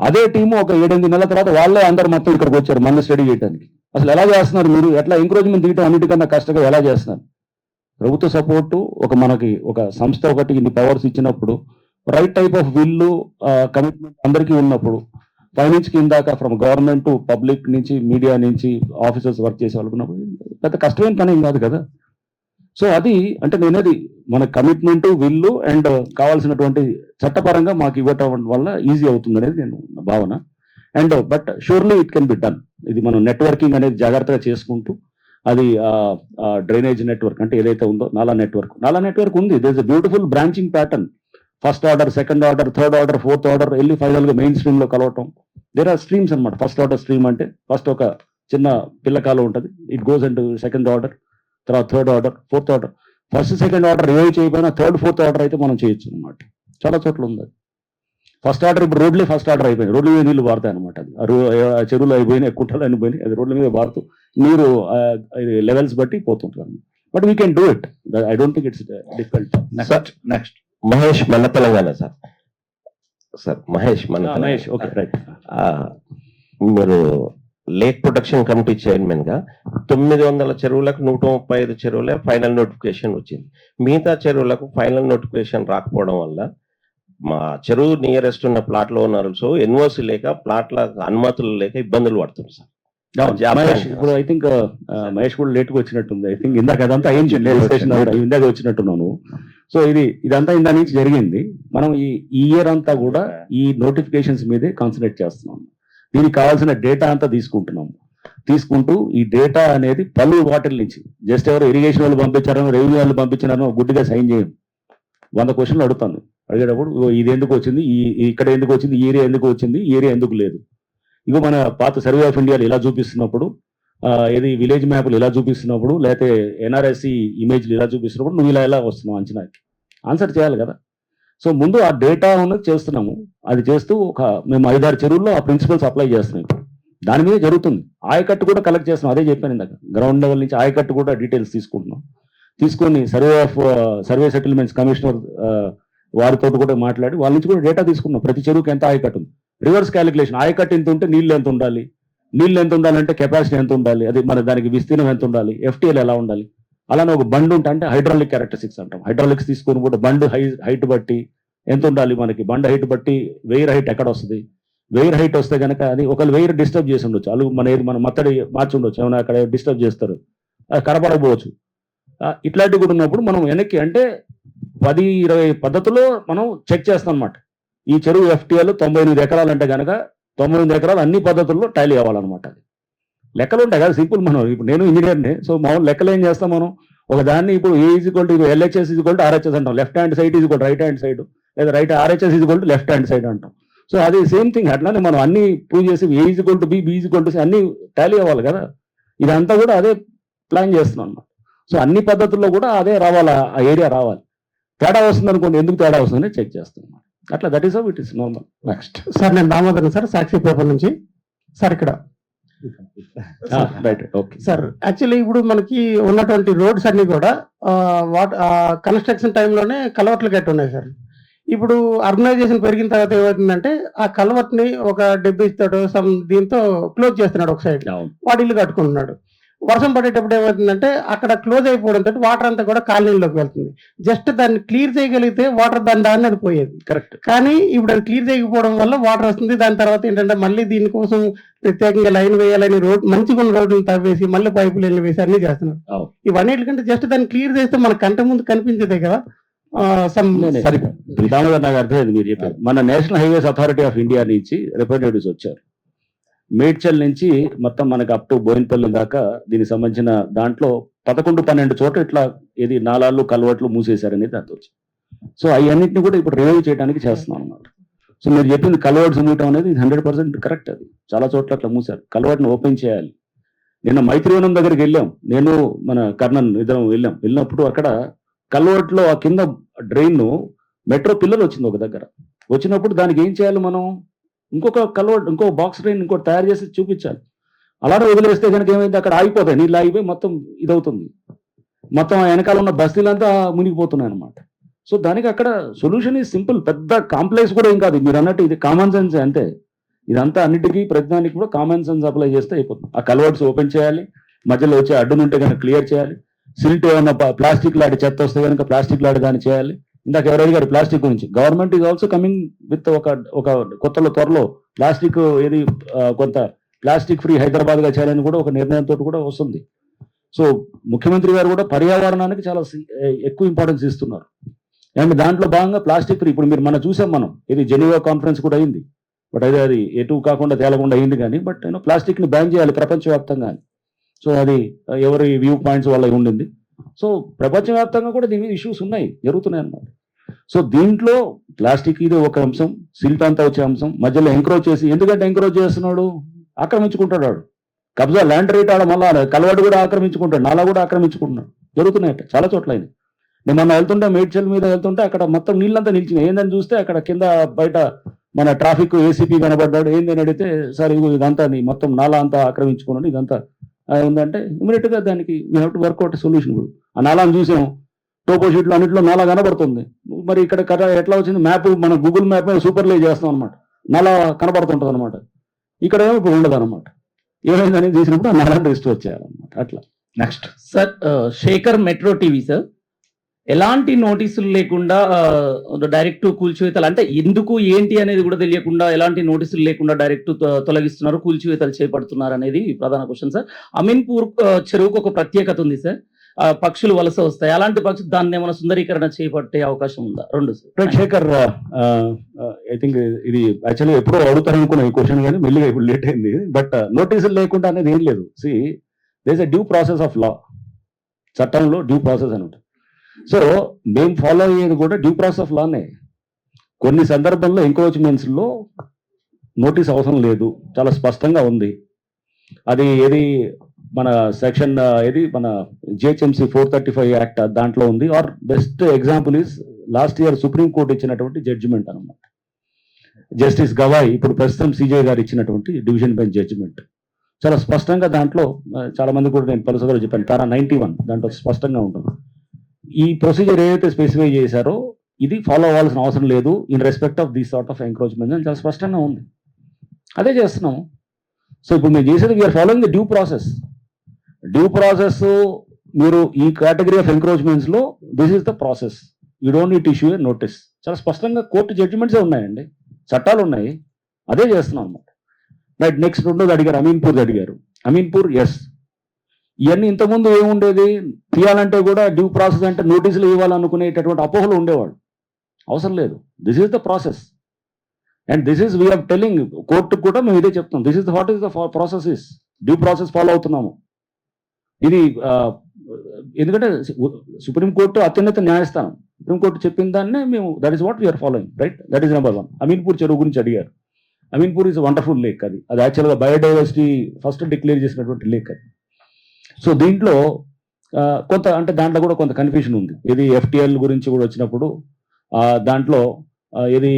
అదే టీము ఒక 7-8 నెలల తర్వాత వాళ్ళే అందరు మొత్తం ఇక్కడికి వచ్చారు మన స్టడీ చేయడానికి. అసలు ఎలా చేస్తున్నారు మీరు, ఎట్లా ఎంకరేజ్మెంట్ తీయటం అన్నిటికన్నా కష్టంగా ఎలా చేస్తున్నారు. ప్రభుత్వ సపోర్టు మనకి ఒక సంస్థ ఒకటి ఇన్ని పవర్స్ ఇచ్చినప్పుడు, right type of will commitment అందరికీ ఉన్నప్పుడు, పైనుంచి కిందాక ఫ్రమ్ గవర్నమెంట్ టు పబ్లిక్ నుంచి మీడియా నుంచి ఆఫీసర్స్ వర్క్ చేసే వాళ్ళకున్నప్పుడు పెద్ద కష్టమైన పని ఏం కాదు కదా. సో అది అంటే నేనేది మన కమిట్మెంట్ విల్లు అండ్ కావాల్సినటువంటి చట్టపరంగా మాకు ఇవ్వటం వల్ల ఈజీ అవుతుంది అనేది నేను భావన. And but surely it can be done. ఇది మనం నెట్వర్కింగ్ అనేది జాగ్రత్తగా చేసుకుంటూ, అది డ్రైనేజ్ నెట్వర్క్ అంటే ఏదైతే ఉందో నాలా నెట్వర్క్ ఉంది. There is a beautiful branching pattern. First order, second order, third order, fourth order వెళ్ళి ఫైనల్ గా మెయిన్ స్ట్రీమ్ లో కలవటం. దేర్ ఆర్ స్ట్రీమ్స్ అనమాట. ఫస్ట్ ఆర్డర్ స్ట్రీమ్ అంటే ఫస్ట్ ఒక చిన్న పిల్లకాలం ఉంటుంది, it goes and second order, తర్వాత third order, fourth order. First second order ఏవి చేయకపోయినా థర్డ్ ఫోర్త్ ఆర్డర్ అయితే మనం చేయొచ్చు అనమాట. చాలా చోట్ల ఉంది. ఫస్ట్ ఆర్డర్ ఇప్పుడు రోడ్లే ఫస్ట్ ఆర్డర్ అయిపోయింది, రోడ్ల మీద నీళ్లు పారుతాయి అనమాట. అది చెరువులు అయిపోయినాయి, కుంటలు అయిపోయినాయి, అది రోడ్ల మీద పారుతూ నీరు లెవెల్స్ బట్టి పోతుంటుంది. But we can do it. I don't think it's difficult. Next Mahesh, మన Telangana sir Mahesh okay right. మీరు లేక్ ప్రొటెక్షన్ కమిటీ చైర్మన్ గా 900 చెరువులకు 135 చెరువులే ఫైనల్ నోటిఫికేషన్ వచ్చింది. మిగతా చెరువులకు ఫైనల్ నోటిఫికేషన్ రాకపోవడం వల్ల మా చెరువు నియరెస్ట్ ఉన్న ప్లాట్ లో ఉన్నారు. సో ఎన్ఓసి లేక ప్లాట్ల అనుమతులు లేక ఇబ్బందులు పడుతుంది సార్. ఇప్పుడు ఐ థింక్ మహేష్ కూడా లేట్గా వచ్చినట్టుంది. ఐ థింక్ ఇందాక అదంతా ఏం ఇందాక వచ్చినట్టున్నాను. సో ఇదంతా ఇందా నుంచి జరిగింది. మనం ఈ ఇయర్ అంతా కూడా ఈ నోటిఫికేషన్స్ మీదే కాన్సన్ట్రేట్ చేస్తున్నాం. దీనికి కావాల్సిన డేటా అంతా తీసుకుంటూ ఈ డేటా అనేది పలు వాటిల నుంచి, జస్ట్ ఎవరు ఇరిగేషన్ వాళ్ళు పంపించారనో రెవెన్యూ వాళ్ళు పంపించారనో గుడ్డిగా సైన్ చేయం. 100 క్వశ్చన్లు అడుగుతాను. అడిగేటప్పుడు ఇది ఎందుకు వచ్చింది, ఇక్కడ ఎందుకు వచ్చింది, ఈ ఏరియా ఎందుకు వచ్చింది, ఈ ఏరియా ఎందుకు లేదు. ఇగో మన పాత సర్వే ఆఫ్ ఇండియాలో ఇలా చూపిస్తున్నప్పుడు, ఏది విలేజ్ మ్యాప్లు ఇలా చూపిస్తున్నప్పుడు, లేకపోతే ఎన్ఆర్ఎస్సి ఇమేజ్లు ఇలా చూపిస్తున్నప్పుడు నువ్వు ఇలా ఎలా వస్తున్నావు అంచనాకి ఆన్సర్ చేయాలి కదా. సో ముందు ఆ డేటా ఉన్నది చేస్తున్నాము. అది చేస్తూ మేము 5-6 చెరువుల్లో ఆ ప్రిన్సిపల్స్ అప్లై చేస్తున్నాం. ఇప్పుడు దాని మీద జరుగుతుంది. ఆయకట్టు కూడా కలెక్ట్ చేస్తున్నాం. అదే చెప్పాను ఇందాక, గ్రౌండ్ లెవెల్ నుంచి ఆయకట్టు కూడా డీటెయిల్స్ తీసుకొని సర్వే సెటిల్మెంట్స్ కమిషనర్ వారితో కూడా మాట్లాడి వాళ్ళ నుంచి కూడా డేటా తీసుకున్నాం. ప్రతి చెరువుకి ఎంత ఆయకట్టు ఉంది, రివర్స్ క్యాలిక్యులేషన్. ఆయకట్టు ఎంత ఉంటే నీళ్ళు ఎంత ఉండాలంటే కెపాసిటీ ఎంత ఉండాలి, అది మన దానికి విస్తీర్ణం ఎంత ఉండాలి, ఎఫ్టీఎల్ ఎలా ఉండాలి. అలానే ఒక బండ్ ఉంటే అంటే హైడ్రాలిక్ క్యారెక్టరిస్టిక్స్ అంటాం. హైడ్రాలిక్స్ తీసుకొని కూడా బండ్ హైట్ బట్టి ఎంత ఉండాలి, మనకి బండ్ హైట్ బట్టి వెయిర్ హైట్ ఎక్కడ వస్తుంది. వెయిర్ హైట్ వస్తే కనుక అది ఒకళ్ళు వెయిర్ డిస్టర్బ్ చేసి ఉండొచ్చు, అలుగు మన మత్తడి మార్చి ఉండొచ్చు, ఏమైనా అక్కడ డిస్టర్బ్ చేస్తారు, అది కనపడకపోవచ్చు. ఇట్లాంటివి కూడా ఉన్నప్పుడు మనం వెనక్కి అంటే 10-20 పద్ధతుల్లో మనం చెక్ చేస్తాం అనమాట. ఈ చెరువు ఎఫ్టీఎల్ 98 ఎకరాలు అంటే కనుక 98 ఎకరాలు అన్ని పద్ధతుల్లో టాలీ అవ్వాలన్నమాట. అది లెక్కలు ఉంటాయి కదా, సింపుల్. మనం ఇప్పుడు నేను ఇంజనీర్ని, సో మామూలు లెక్కలు ఏం చేస్తాం మనం, ఒక దాన్ని ఇప్పుడు LHS RHS అంటాం. Left hand side right hand side, లేదా right RHS left hand side అంటాం. సో అది సేమ్ థింగ్. అట్లానే మనం అన్ని ప్రూవ్ చేసి A = B, B = C అన్ని టాలీ అవ్వాలి కదా. ఇదంతా కూడా అదే ప్లాన్ చేస్తున్నాం అన్నమాట. సో అన్ని పద్ధతుల్లో కూడా అదే రావాలి, ఆ ఏరియా రావాలి. తేడా వస్తుంది అనుకోండి, ఎందుకు తేడా వస్తుందని చెక్ చేస్తున్నాం అట్లా. That is how it is normal. Next sir నేను దామోదర్ సార్, సాక్షి పేపర్ నుంచి సార్. ఇక్కడ రైట్, ఓకే సార్. యాక్చువల్లీ ఇప్పుడు మనకి ఉన్నటువంటి రోడ్స్ అన్ని కూడా కన్స్ట్రక్షన్ టైంలోనే కలవట్లు కట్టి ఉన్నాయి సార్. ఇప్పుడు అర్బనైజేషన్ పెరిగిన తర్వాత ఏమవుతుందంటే ఆ కలవట్ ని ఒక డెబ్బై ఇస్తాడు దీంతో క్లోజ్ చేస్తున్నాడు ఒక సైడ్, వాడు ఇల్లు కట్టుకుంటున్నాడు. వర్షం పడేటప్పుడు ఏమవుతుందంటే అక్కడ క్లోజ్ అయిపోవడంతో వాటర్ అంతా కూడా కాలనీలోకి వెళ్తుంది. జస్ట్ దాన్ని క్లియర్ చేయగలిగితే వాటర్ దాన్ని అది పోయేది. కరెక్ట్. కానీ ఇప్పుడు అది క్లియర్ చేయకపోవడం వల్ల వాటర్ వస్తుంది. దాని తర్వాత ఏంటంటే మళ్ళీ దీనికోసం ప్రత్యేకంగా లైన్ వేయాలని మంచిగా ఉన్న రోడ్లు తవ్వేసి మళ్ళీ పైపులు వెళ్ళి వేసి అన్ని చేస్తున్నారు. ఇవన్నిటికంటే జస్ట్ దాన్ని క్లియర్ చేస్తే మన కంట ముందు కనిపించేదే కదా. దామోదర్ నాకు అర్థమైంది మీరు చెప్పారు. మన national highways authority of India నుంచి రిప్రజెంటేటివ్స్ వచ్చారు. మేడ్చల్ నుంచి మొత్తం మనకి అప్ టు బోయిన్పల్లి దాకా దీనికి సంబంధించిన దాంట్లో 11-12 చోట్ల ఇట్లా ఏది నాలాలు కలవట్లు మూసేశారనేది దాంతో వచ్చి. సో అవన్నింటినీ కూడా ఇప్పుడు రివ్యూ చేయడానికి చేస్తున్నాం అన్నమాట. సో మీరు చెప్పింది కలవర్ట్స్ మూయటం అనేది 100% కరెక్ట్. అది చాలా చోట్ల అట్లా మూసారు. కలవర్ట్ని ఓపెన్ చేయాలి. నిన్న మైత్రివనం దగ్గరికి వెళ్ళాం, నేను మన కర్ణన్ ఇద్దరం వెళ్ళినప్పుడు అక్కడ కల్వర్ట్లో ఆ కింద డ్రైన్ మెట్రో పిల్లర్ వచ్చింది ఒక దగ్గర. వచ్చినప్పుడు దానికి ఏం చేయాలి, మనం ఇంకొక కల్వర్ట్, ఇంకో బాక్స్ డ్రైన్ ఇంకోటి తయారు చేసి చూపించాలి. అలానే వదిలేస్తే కనుక ఏమైంది, అక్కడ ఆగిపోతాయి, నీళ్ళు ఆగిపోయి మొత్తం ఇదవుతుంది. మొత్తం వెనకాల ఉన్న బస్తీలంతా మునిగిపోతున్నాయి అనమాట. సో దానికి అక్కడ సొల్యూషన్ ఈ సింపుల్, పెద్ద కాంప్లెక్స్ కూడా ఏం కాదు. మీరు అన్నట్టు ఇది కామన్ సెన్స్ అంతే. ఇదంతా అన్నిటికీ ప్రతిదానికి కూడా కామన్ సెన్స్ అప్లై చేస్తే అయిపోతుంది. ఆ కల్వర్ట్స్ ఓపెన్ చేయాలి, మధ్యలో వచ్చే అడ్డునుంటే కనుక క్లియర్ చేయాలి. సిల్ట్ ఏమన్నా ప్లాస్టిక్ లాంటి చెత్త వస్తే కనుక ప్లాస్టిక్ లాంటి దాన్ని చేయాలి. ఇందాక ఎవరైనా గారు ప్లాస్టిక్ గురించి, government is also coming with ఒక కొత్తలో త్వరలో ప్లాస్టిక్ ఏది కొంత ప్లాస్టిక్ ఫ్రీ హైదరాబాద్ గా చేయాలని కూడా ఒక నిర్ణయంతో కూడా వస్తుంది. సో ముఖ్యమంత్రి గారు కూడా పర్యావరణానికి చాలా ఎక్కువ ఇంపార్టెన్స్ ఇస్తున్నారు. అండ్ దాంట్లో భాగంగా ప్లాస్టిక్ ఫ్రీ, ఇప్పుడు మీరు చూసాం మనం, ఇది జెనీవా కాన్ఫరెన్స్ కూడా అయింది. బట్ అది ఎటు కాకుండా తేలకుండా అయింది. కానీ బట్ ప్లాస్టిక్ ని బ్యాన్ చేయాలి ప్రపంచవ్యాప్తంగా. సో అది ఎవరి వ్యూ పాయింట్స్ వల్ల ఉండింది. సో ప్రపంచవ్యాప్తంగా కూడా దీని ఇష్యూస్ ఉన్నాయి, జరుగుతున్నాయి అన్నమాట. సో దీంట్లో ప్లాస్టిక్ ఇది ఒక అంశం, సిల్ట్ అంతా వచ్చే అంశం. మధ్యలో ఎంకరేజ్ చేసి, ఎందుకంటే ఎంకరేజ్ చేస్తున్నాడు, ఆక్రమించుకుంటాడు వాడు. కబ్జా ల్యాండ్ రేట్ ఆడ మళ్ళా కలవాడు కూడా ఆక్రమించుకుంటాడు, నాలా కూడా ఆక్రమించుకుంటున్నాడు. జరుగుతున్నాయట చాలా చోట్ల. నేను మొన్న వెళ్తుంటే మేడ్చల్ మీద వెళ్తుంటే అక్కడ మొత్తం నీళ్ళంతా నిలిచినాయి. ఏందని చూస్తే అక్కడ కింద బయట మన ట్రాఫిక్ ఏసీపీ కనబడ్డాడు. ఏందని అడిగితే, సార్ ఇదంతా మొత్తం నాలా అంతా ఆక్రమించుకున్నాడు, ఇదంతా ఉందంటే ఇమీడియట్ గా దానికి we have to work out solution. కూడా ఆ నాలాను చూసాం, టోపో షీట్లు అన్నింటిలో నాలా కనబడుతుంది. మరి ఇక్కడ ఎట్లా వచ్చింది, మ్యాప్ మన గూగుల్ మ్యాప్ మీద సూపర్లే చేస్తాం అనమాట, నాలా కనబడుతుంటుంది అనమాట. ఇక్కడ ఏమో ఇప్పుడు ఉండదు అనమాట. ఏమైందని తీసినప్పుడు ఆ నాలాను రిస్టోర్ చేయాలన్నమాట. అట్లా. Next sir, Shekhar metro TV sir. ఎలాంటి నోటీసులు లేకుండా డైరెక్ట్ కూల్చివేతలు, అంటే ఎందుకు ఏంటి అనేది కూడా తెలియకుండా ఎలాంటి నోటీసులు లేకుండా డైరెక్ట్ తొలగిస్తున్నారు, కూల్చివేతలు చేపడుతున్నారు అనేది ప్రధాన క్వశ్చన్ సార్. అమీన్పూర్ చెరువుకు ఒక ప్రత్యేకత ఉంది సార్, పక్షులు వలస వస్తాయి. అలాంటి పక్షులు దాన్ని ఏమైనా సుందరీకరణ చేపట్టే అవకాశం ఉందా? రెండు సార్. శేఖర్, ఐ థింక్ ఇది యాక్చువల్లీ ఎప్పుడో అడుగుతారు అనుకున్నా ఈ క్వశ్చన్, కానీ మెల్లిగా ఇప్పుడు లేట్ అయింది. బట్ నోటీసులు లేకుండా అనేది ఏం లేదు. See there is a due process of law. చట్టంలో డ్యూ ప్రాసెస్ అని ఉంటుంది. సో మేము ఫాలో అయ్యేది కూడా డ్యూ ప్రాసెస్ ఆఫ్ లానే. కొన్ని సందర్భంలో ఎంక్రోచ్మెంట్స్ లో నోటీస్ అవసరం లేదు, చాలా స్పష్టంగా ఉంది. అది ఏది మన సెక్షన్ ఏది మన జిహెచ్ఎంసి 435 యాక్ట్ దాంట్లో ఉంది. Our best example is last year supreme court ఇచ్చినటువంటి జడ్జిమెంట్ అనమాట. జస్టిస్ గవాయ్, ఇప్పుడు ప్రస్తుతం సిజే గారు ఇచ్చినటువంటి డివిజన్ బెంచ్ జడ్జిమెంట్ చాలా స్పష్టంగా, దాంట్లో చాలా మంది కూడా నేను పలుసగా చెప్పాను, పారా 91 దాంట్లో స్పష్టంగా ఉంటుంది. ఈ ప్రొసీజర్ ఏదైతే స్పెసిఫై చేశారో ఇది ఫాలో అవ్వాల్సిన అవసరం లేదు in respect of this sort of encroachment అని చాలా స్పష్టంగా ఉంది. అదే చేస్తున్నాము. సో ఇప్పుడు మేము చేసేది we are following the due process. Due process మీరు ఈ కేటగిరీ ఆఫ్ ఎంక్రోచ్మెంట్స్ లో this is the process, you don't need issue a notice. చాలా స్పష్టంగా కోర్టు జడ్జిమెంట్సే ఉన్నాయండి, చట్టాలు ఉన్నాయి, అదే చేస్తున్నాం అన్నమాట. రైట్. నెక్స్ట్ రెండోది అడిగారు, అమీన్పూర్ అడిగారు. అమీన్పూర్ ఎస్, ఇవన్నీ ఇంతకుముందు ఏముండేది, తీయాలంటే కూడా డ్యూ ప్రాసెస్ అంటే నోటీసులు ఇవ్వాలనుకునేటటువంటి అపోహలు ఉండేవాడు. అవసరం లేదు, this is the process and this is we are telling కోర్టుకు కూడా మేము ఇదే చెప్తాం, this is what is the process is, due process follow అవుతున్నాము. ఇది ఎందుకంటే సుప్రీంకోర్టు అత్యున్నత న్యాయస్థానం, సుప్రీంకోర్టు చెప్పిన దాన్నే మేము, that is what we are following. Right, that is number 1. Ameenpur చెరువు గురించి అడిగారు. Ameenpur is wonderful lake. అది యాక్చువల్గా బయోడైవర్సిటీ ఫస్ట్ డిక్లేర్ చేసినటువంటి లేక్ అది. సో దీంట్లో కొంత అంటే దాంట్లో కూడా కొంత కన్ఫ్యూషన్ ఉంది. ఇది FTL గురించి కూడా వచ్చినప్పుడు దాంట్లో ఇది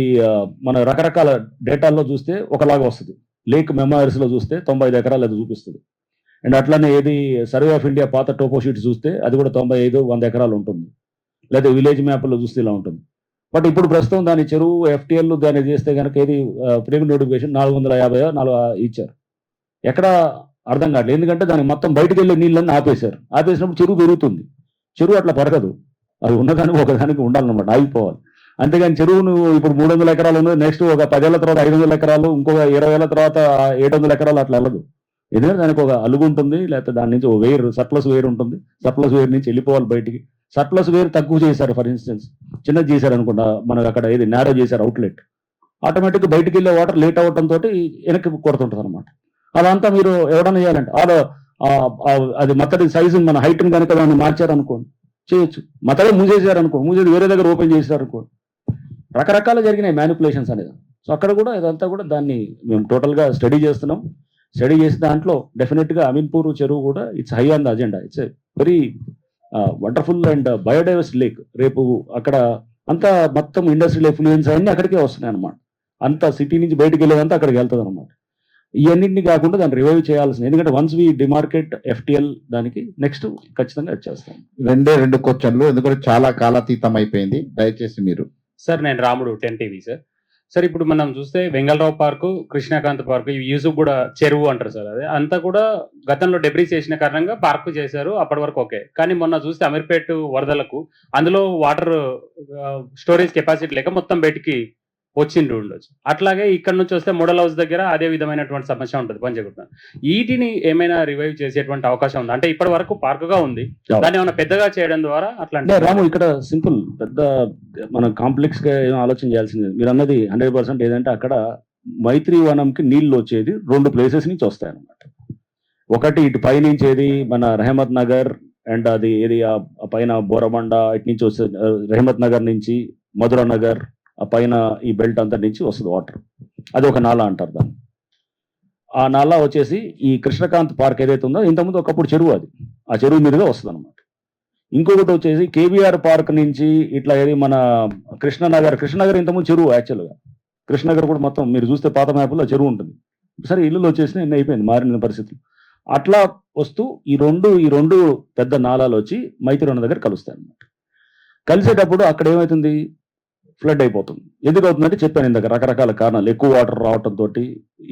మన రకరకాల డేటాల్లో చూస్తే ఒకలాగా వస్తుంది. లేక్ మెమోరీస్లో చూస్తే 95 ఎకరాలు అది చూపిస్తుంది. అండ్ అట్లానే ఏది సర్వే ఆఫ్ ఇండియా పాత టోపోషీట్ చూస్తే అది కూడా 95-100 ఎకరాలు ఉంటుంది. లేదా విలేజ్ మ్యాప్లో చూస్తే ఇలా ఉంటుంది. బట్ ఇప్పుడు ప్రస్తుతం దాని చెరువు FTL దాన్ని చేస్తే కనుక ఏది ప్రీమియం నోటిఫికేషన్ 450 ఇచ్చారు. ఎక్కడ అర్థం కావట్లేదు. ఎందుకంటే దానికి మొత్తం బయటకు వెళ్ళే నీళ్ళని ఆపేశారు. ఆపేసినప్పుడు చెరువు పెరుగుతుంది. చెరువు అట్లా పెరగదు. అది ఉన్నదానికి ఒకదానికి ఉండాలన్నమాట, ఆగిపోవాలి. అంతేగాని చెరువును ఇప్పుడు 300 ఎకరాలు ఉన్నది, నెక్స్ట్ ఒక 10 ఏళ్ల తర్వాత 500 ఎకరాలు, ఇంకొక 20 ఏళ్ల తర్వాత 700 ఎకరాలు అట్లా వెళ్ళదు. ఎందుకంటే దానికి ఒక అలుగు ఉంటుంది, లేకపోతే దాని నుంచి ఒక వేరు సర్ప్లస్ వేరు ఉంటుంది. సర్ప్లస్ వేరు నుంచి వెళ్ళిపోవాలి బయటికి. సర్ప్లస్ వేరు తక్కువ చేశారు, ఫర్ ఇన్స్టెన్స్ చిన్నది చేశారు అనుకుంటా, మనకు అక్కడ ఏది నేరో చేశారు అవుట్లెట్, ఆటోమేటిక్గా బయటికి వెళ్ళే వాటర్ లేట్ అవ్వడంతో వెనక్కి కొడుతుంటుంది అనమాట. అదంతా మీరు ఎవడన్నా చేయాలంటే అది మత్తడి సైజు మన హైట్ని కనుక దాన్ని మార్చారనుకోండి చేయొచ్చు. మతడే మూసేసి వేరే దగ్గర ఓపెన్ చేశారనుకోండి, రకరకాల జరిగినాయి మ్యానిపులేషన్స్ అనేది. సో అక్కడ కూడా ఇదంతా కూడా దాన్ని మేము టోటల్గా స్టడీ చేస్తున్నాం. స్టడీ చేసిన దాంట్లో డెఫినెట్గా అమీన్పూర్ చెరువు కూడా it's high on the agenda. It's very wonderful and biodiversity lake. రేపు అక్కడ అంతా మొత్తం ఇండస్ట్రియల్ ఎఫ్లూయెన్స్ అన్నీ అక్కడికే వస్తున్నాయి అనమాట. అంతా సిటీ నుంచి బయటకు వెళ్ళేదంతా అక్కడికి వెళ్తుంది అనమాట. ఇవన్నింటినీ కాకుండా దాన్ని రివైవ్ చేయాల్సింది. ఎందుకంటే వన్స్ వి డిమార్కెట్ FTL దానికి నెక్స్ట్ ఖచ్చితంగా వచ్చేస్తాం. రెండు క్వశ్చన్లు, ఎందుకంటే చాలా కాలాతీతం అయిపోయింది, దయచేసి మీరు. సార్ నేను రాముడు 10 TV సార్. సార్ ఇప్పుడు మనం చూస్తే వెంగళరావు పార్కు, కృష్ణకాంత్ పార్కు, ఇవి యూసుఫ్ కూడా చెరువు అంటారు సార్. అదే అంతా కూడా గతంలో డెబ్రీస్ చేసిన కారణంగా పార్కు చేశారు, అప్పటి వరకు ఓకే. కానీ మొన్న చూస్తే అమీర్పేట్ వరదలకు అందులో వాటర్ స్టోరేజ్ కెపాసిటీ లేక మొత్తం బయటికి వచ్చిండు ఉండొచ్చు. అట్లాగే ఇక్కడ నుంచి వస్తే మోడల్ హౌస్ దగ్గర అదే విధమైనటువంటి సమస్య ఉంటుంది పంచగుట్ట. వీటిని ఏమైనా రివైవ్ చేసేటువంటి అవకాశం ఉంది అంటే? ఇప్పటి వరకు పార్కుగా ఉంది, దాన్ని ఏమైనా పెద్దగా చేయడం ద్వారా అట్లా రాము ఇక్కడ సింపుల్ పెద్ద మనం కాంప్లెక్స్ గా ఏం ఆలోచన చేయాల్సింది. మీరు అన్నది 100% ఏదంటే అక్కడ మైత్రి వనంకి నీళ్లు వచ్చేది 2 ప్లేసెస్ నుంచి వస్తాయి అన్నమాట. ఒకటి ఇటు పైనుంచి ఏది మన రెహమత్ నగర్ అండ్ అది ఏది ఆ పైన బోరబండ ఇటు నుంచి వస్తే రెహమత్ నగర్ నుంచి మధురా నగర్ ఆ పైన ఈ బెల్ట్ అంతా నుంచి వస్తుంది వాటర్. అది ఒక నాలా అంటారు దాన్ని. ఆ నాలా వచ్చేసి ఈ కృష్ణకాంత్ పార్క్ ఏదైతే ఉందో ఇంతకుముందు ఒకప్పుడు చెరువు, అది ఆ చెరువు మీదుగా వస్తుంది అనమాట. ఇంకొకటి వచ్చేసి KBR పార్క్ నుంచి ఇట్లా ఏది మన కృష్ణనగర్ ఇంతకుముందు చెరువు యాక్చువల్గా. కృష్ణనగర్ కూడా మొత్తం మీరు చూస్తే పాత మ్యాప్లో చెరువు ఉంటుంది. సరే ఇల్లులు వచ్చేసి ఎన్ని అయిపోయింది, మారిన పరిస్థితులు. అట్లా వస్తూ ఈ రెండు పెద్ద నాలాలు వచ్చి మైత్రివనం దగ్గర కలుస్తాయి అన్నమాట. కలిసేటప్పుడు అక్కడ ఏమవుతుంది, ఫ్లడ్ అయిపోతుంది. ఎందుకు అవుతుందంటే చెప్పాను ఇందాక రకరకాల కారణాలు, ఎక్కువ వాటర్ రావడంతో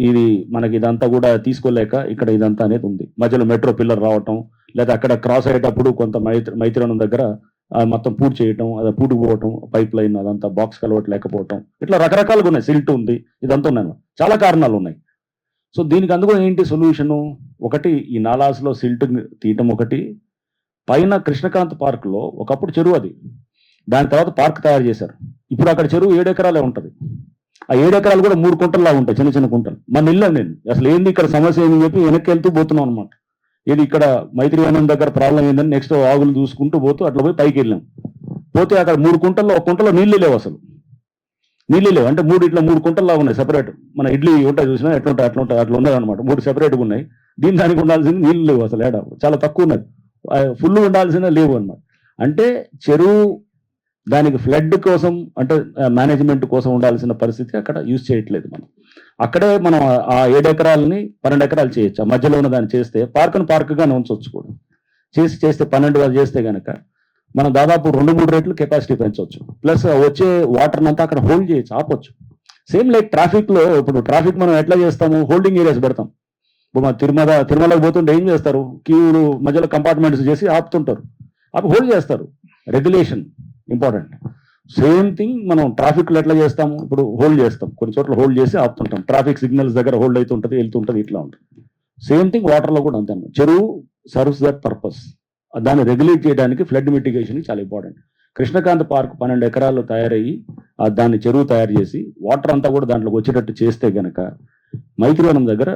ఇది మనకి ఇదంతా కూడా తీసుకోలేక ఇక్కడ ఇదంతా అనేది ఉంది. మధ్యలో మెట్రో పిల్లర్ రావటం, లేదా అక్కడ క్రాస్ అయ్యేటప్పుడు కొంత మైత్రివనం దగ్గర మొత్తం పూర్తి చేయటం, అది పూటుకుపోవటం, పైప్ లైన్ అదంతా బాక్స్ కలవట్ లేకపోవటం, ఇట్లా రకరకాలుగా ఉన్నాయి. సిల్ట్ ఉంది, ఇదంతా ఉన్నాయి, చాలా కారణాలు ఉన్నాయి. సో దీనికి అందుకు ఏంటి సొల్యూషను? ఒకటి ఈ నాలాస్లో సిల్ట్ తీయటం ఒకటి. పైన కృష్ణకాంత్ పార్క్లో ఒకప్పుడు చెరువు అది, దాని తర్వాత పార్క్ తయారు చేశారు. ఇప్పుడు అక్కడ చెరువు 7 ఎకరాలే ఉంటుంది. ఆ 7 ఎకరాలు కూడా 3 కుంటల్లా ఉంటాయి, చిన్న చిన్న కుంటలు. మన వెళ్ళాను నేను, అసలు ఏంది ఇక్కడ సమస్య ఏందని చెప్పి వెనక్కి వెళ్తూ పోతున్నాం అనమాట. ఏది ఇక్కడ మైత్రివనం దగ్గర ప్రాబ్లం ఏందని నెక్స్ట్ ఆగులు చూసుకుంటూ పోతూ అట్లా పోయి పైకి వెళ్ళాం. పోతే అక్కడ 3 కుంటల్లో ఒక కుంటలో నీళ్ళు లేవు, అసలు నీళ్ళు లేవు. అంటే 3 కుంటల్లా ఉన్నాయి సెపరేట్. మన ఇడ్లీ ఉంటాయి చూసినా అట్లా ఉన్నాయి అనమాట. 3 సెపరేట్గా ఉన్నాయి. దానికి ఉండాల్సింది నీళ్ళు లేవు అసలు, ఏడా చాలా తక్కువ ఉన్నది. ఫుల్ ఉండాల్సిన లేవు అనమాట. అంటే చెరువు దానికి ఫ్లడ్ కోసం అంటే మేనేజ్మెంట్ కోసం ఉండాల్సిన పరిస్థితి అక్కడ యూజ్ చేయట్లేదు మనం. అక్కడే మనం ఆ 7 ఎకరాలని 12 ఎకరాలు చేయొచ్చు. ఆ మధ్యలో ఉన్న దాన్ని చేస్తే పార్క్గానే ఉంచవచ్చు కూడా. చేస్తే 12 చేస్తే కనుక మనం దాదాపు 2-3 రెట్లు కెపాసిటీ పెంచవచ్చు. ప్లస్ వచ్చే వాటర్ అంతా అక్కడ హోల్డ్ చేయొచ్చు, ఆపొచ్చు. సేమ్ లైక్ ట్రాఫిక్లో, ఇప్పుడు ట్రాఫిక్ మనం ఎట్లా చేస్తాము, హోల్డింగ్ ఏరియాస్ పెడతాం. ఇప్పుడు మన తిరుమలకు పోతుంటే ఏం చేస్తారు, క్యూలు మధ్యలో కంపార్ట్మెంట్స్ చేసి ఆపుతుంటారు, హోల్డ్ చేస్తారు. Regulation important. సేమ్ థింగ్ మనం ట్రాఫిక్లో ఎట్లా చేస్తాము, ఇప్పుడు హోల్డ్ చేస్తాం, కొన్ని చోట్ల హోల్డ్ చేసి ఆపుతుంటాం. ట్రాఫిక్ సిగ్నల్స్ దగ్గర హోల్డ్ అవుతుంటుంది, వెళ్తుంటుంది, ఇట్లా ఉంటుంది. సేమ్ థింగ్ వాటర్లో కూడా అంతే. చెరువు సర్వ్స్ దట్ పర్పస్. దాన్ని రెగ్యులేట్ చేయడానికి ఫ్లడ్ మిటిగేషన్ చాలా ఇంపార్టెంట్. కృష్ణకాంత్ పార్క్ 12 ఎకరాల్లో తయారయ్యి దాన్ని చెరువు తయారు చేసి వాటర్ అంతా కూడా దాంట్లోకి వచ్చేటట్టు చేస్తే గనక మైత్రివనం దగ్గర